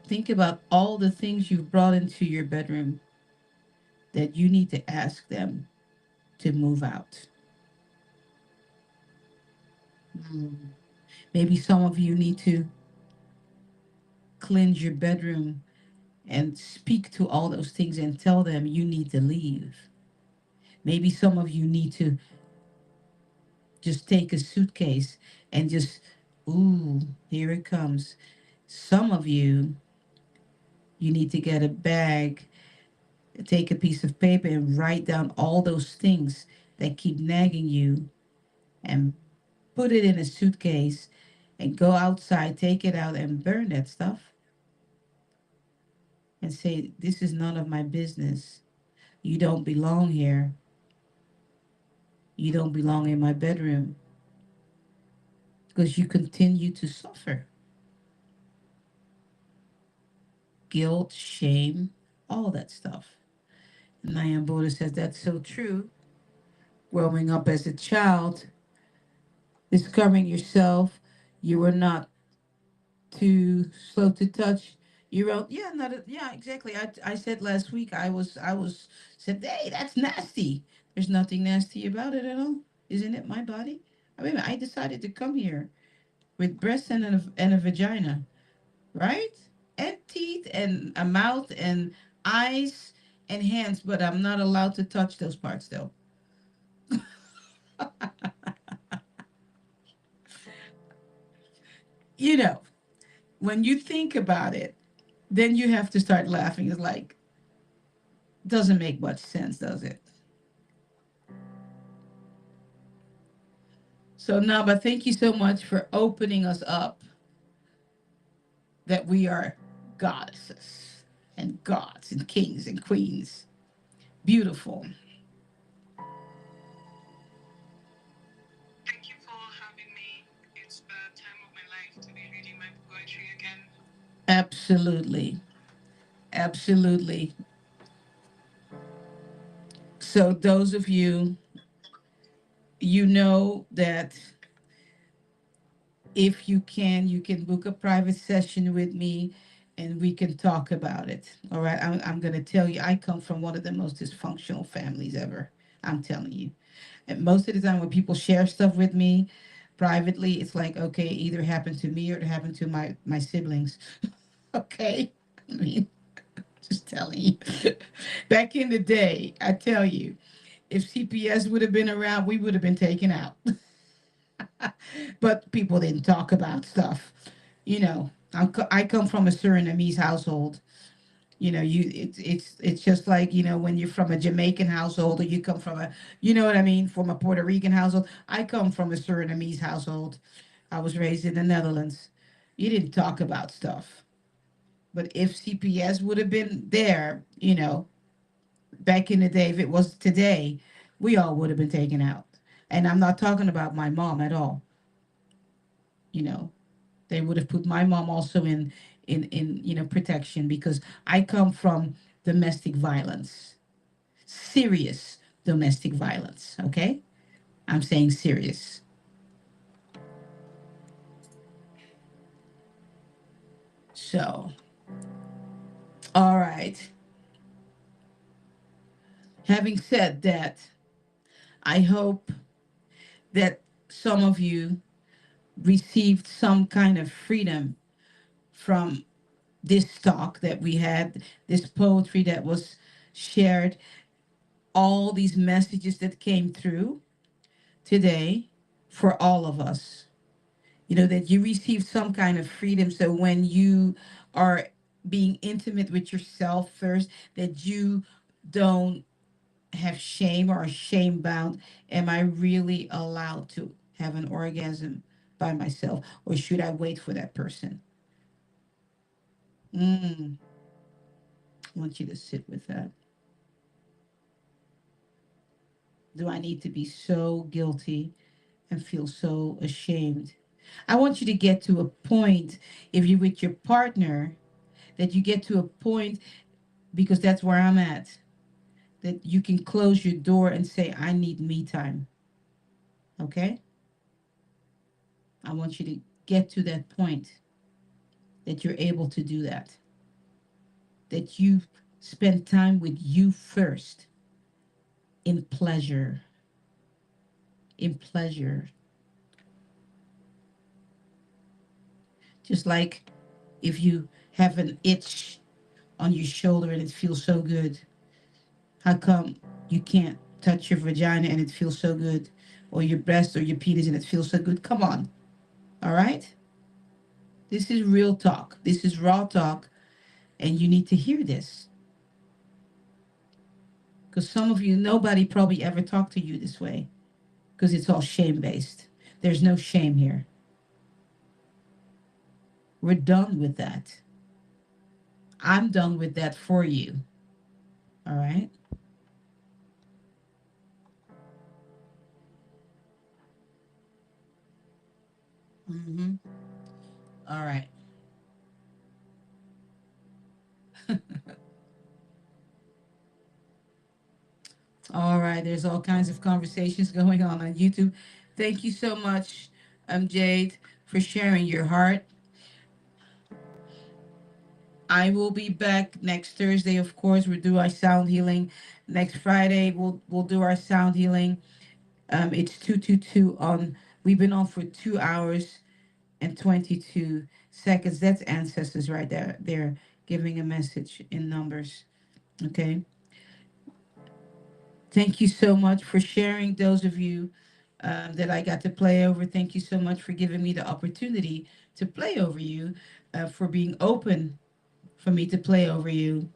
Think about all the things you've brought into your bedroom that you need to ask them to move out. Mm. Maybe some of you need to cleanse your bedroom and speak to all those things and tell them you need to leave. Maybe some of you need to just take a suitcase and just, ooh, here it comes. Some of you, you need to get a bag, take a piece of paper and write down all those things that keep nagging you and put it in a suitcase and go outside, take it out and burn that stuff and say, this is none of my business. You don't belong here. You don't belong in my bedroom because you continue to suffer guilt, shame, all that stuff. And Nyan Buddha says that's so true. Growing up as a child, discovering yourself, you were not too slow to touch your own. Yeah, not a, yeah, exactly. I said last week I was said, hey, that's nasty. There's nothing nasty about it at all, isn't it? My body. I mean, I decided to come here with breasts and a vagina, right? And teeth and a mouth and eyes and hands, but I'm not allowed to touch those parts though. You know, when you think about it, then you have to start laughing. It's like, doesn't make much sense, does it? So, Naba, thank you so much for opening us up that we are goddesses and gods and kings and queens. Beautiful. Thank you for having me. It's the time of my life to be reading my poetry again. Absolutely. Absolutely. So, those of you, you know that if you can book a private session with me and we can talk about it. All right. I'm going to tell you, I come from one of the most dysfunctional families ever. I'm telling you. And most of the time, when people share stuff with me privately, it's like, okay, either happened to me or it happened to my siblings. Okay. I mean, just telling you. Back in the day, I tell you, if CPS would have been around, we would have been taken out. But people didn't talk about stuff. You know, I come from a Surinamese household. You know, it's just like, you know, when you're from a Jamaican household or you come from a, you know what I mean, from a Puerto Rican household. I come from a Surinamese household. I was raised in the Netherlands. You didn't talk about stuff. But if CPS would have been there, you know, back in the day, if it was today, we all would have been taken out. And I'm not talking about my mom at all. You know, they would have put my mom also in you know protection because I come from domestic violence, serious domestic violence. Okay, I'm saying serious. So, all right. Having said that, I hope that some of you received some kind of freedom from this talk that we had, this poetry that was shared, all these messages that came through today for all of us. You know, that you receive some kind of freedom. So when you are being intimate with yourself first, that you don't have shame or are shame bound. Am I really allowed to have an orgasm by myself? Or should I wait for that person? I want you to sit with that. Do I need to be so guilty and feel so ashamed? I want you to get to a point, if you're with your partner, that you get to a point, because that's where I'm at, that you can close your door and say, I need me time. Okay? I want you to get to that point that you're able to do that, that you spend time with you first, in pleasure, in pleasure. Just like if you have an itch on your shoulder and it feels so good, how come you can't touch your vagina and it feels so good? Or your breast or your penis and it feels so good? Come on. All right? This is real talk. This is raw talk. And you need to hear this. Because some of you, nobody probably ever talked to you this way. Because it's all shame based. There's no shame here. We're done with that. I'm done with that for you. All right? Mm-hmm. All right. All right. There's all kinds of conversations going on YouTube. Thank you so much, Jade, for sharing your heart. I will be back next Thursday. Of course, we'll do our sound healing. Next Friday, we'll do our sound healing. It's 222 on. We've been on for 2 hours and 22 seconds. That's ancestors right there. They're giving a message in numbers. Okay. Thank you so much for sharing. Those of you that I got to play over, thank you so much for giving me the opportunity to play over you, for being open for me to play over you.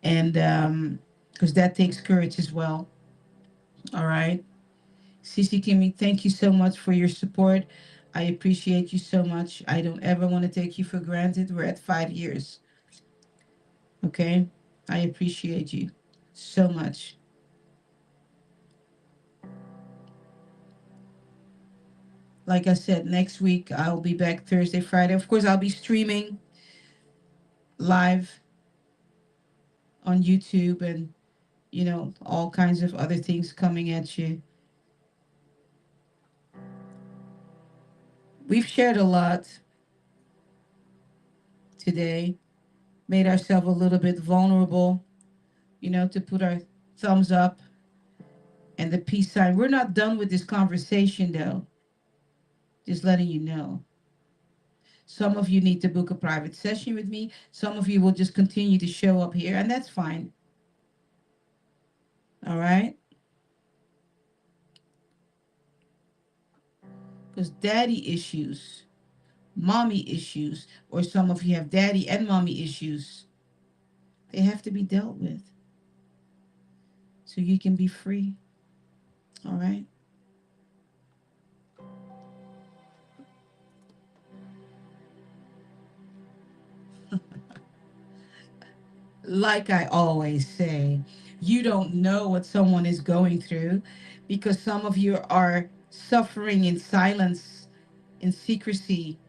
And because that takes courage as well. All right. Cece Kimmy, thank you so much for your support. I appreciate you so much. I don't ever want to take you for granted. We're at 5 years. Okay. I appreciate you so much. Like I said, next week I'll be back Thursday, Friday. Of course, I'll be streaming live on YouTube and, all kinds of other things coming at you. We've shared a lot today, made ourselves a little bit vulnerable, to put our thumbs up and the peace sign. We're not done with this conversation, though. Just letting you know. Some of you need to book a private session with me. Some of you will just continue to show up here, and that's fine. All right? Because daddy issues, mommy issues, or some of you have daddy and mommy issues, they have to be dealt with so you can be free. All right? Like I always say, you don't know what someone is going through, because some of you are suffering in silence, in secrecy.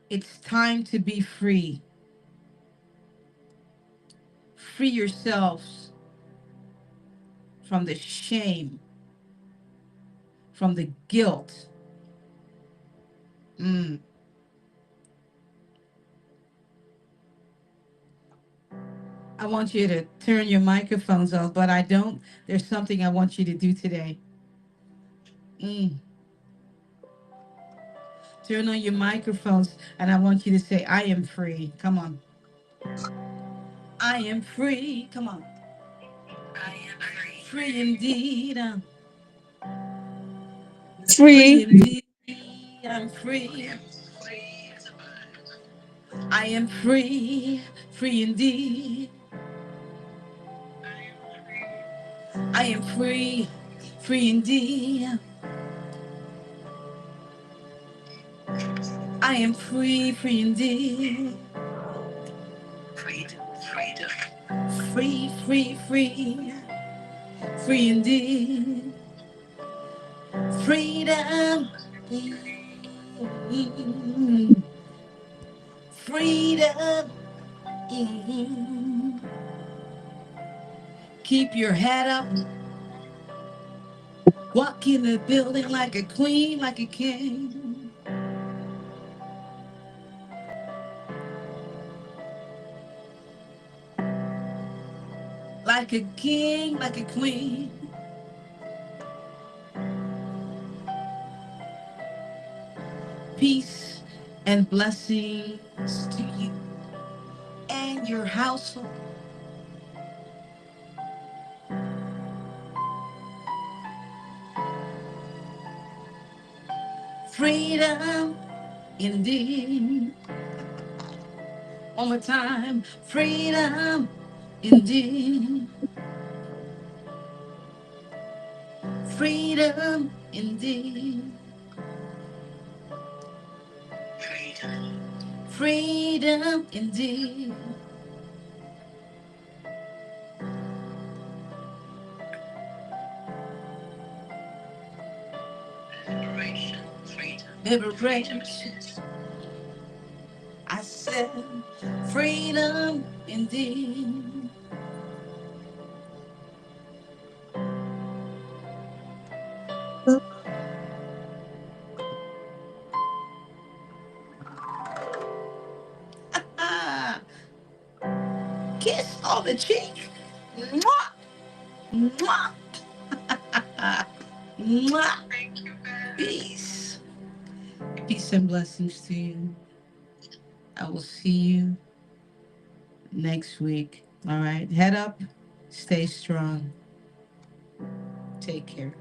It's time to be free. Free yourselves from the shame, from the guilt. Mm. I want you to turn your microphones off, but I don't. There's something I want you to do today. Mm. Turn on your microphones, and I want you to say, I am free. Come on. I am free. Come on. I am free. Free indeed. I'm free Free. indeed. I'm free. I am free. Free indeed. I am free. Free indeed. I am free. Free indeed. Free, free, free, free indeed. Freedom. Mm, freedom. Mm. Keep your head up. Walk in the building like a queen, like a king. Like a king, like a queen. Peace and blessings to you and your household. Freedom indeed. One more time. Freedom indeed. Freedom indeed. Freedom indeed. Liberation. I said freedom indeed. Ah, kiss on the cheek. Mwah, mwah, mwah. Peace. Peace and blessings to you. I will see you next week. All right. Head up. Stay strong. Take care.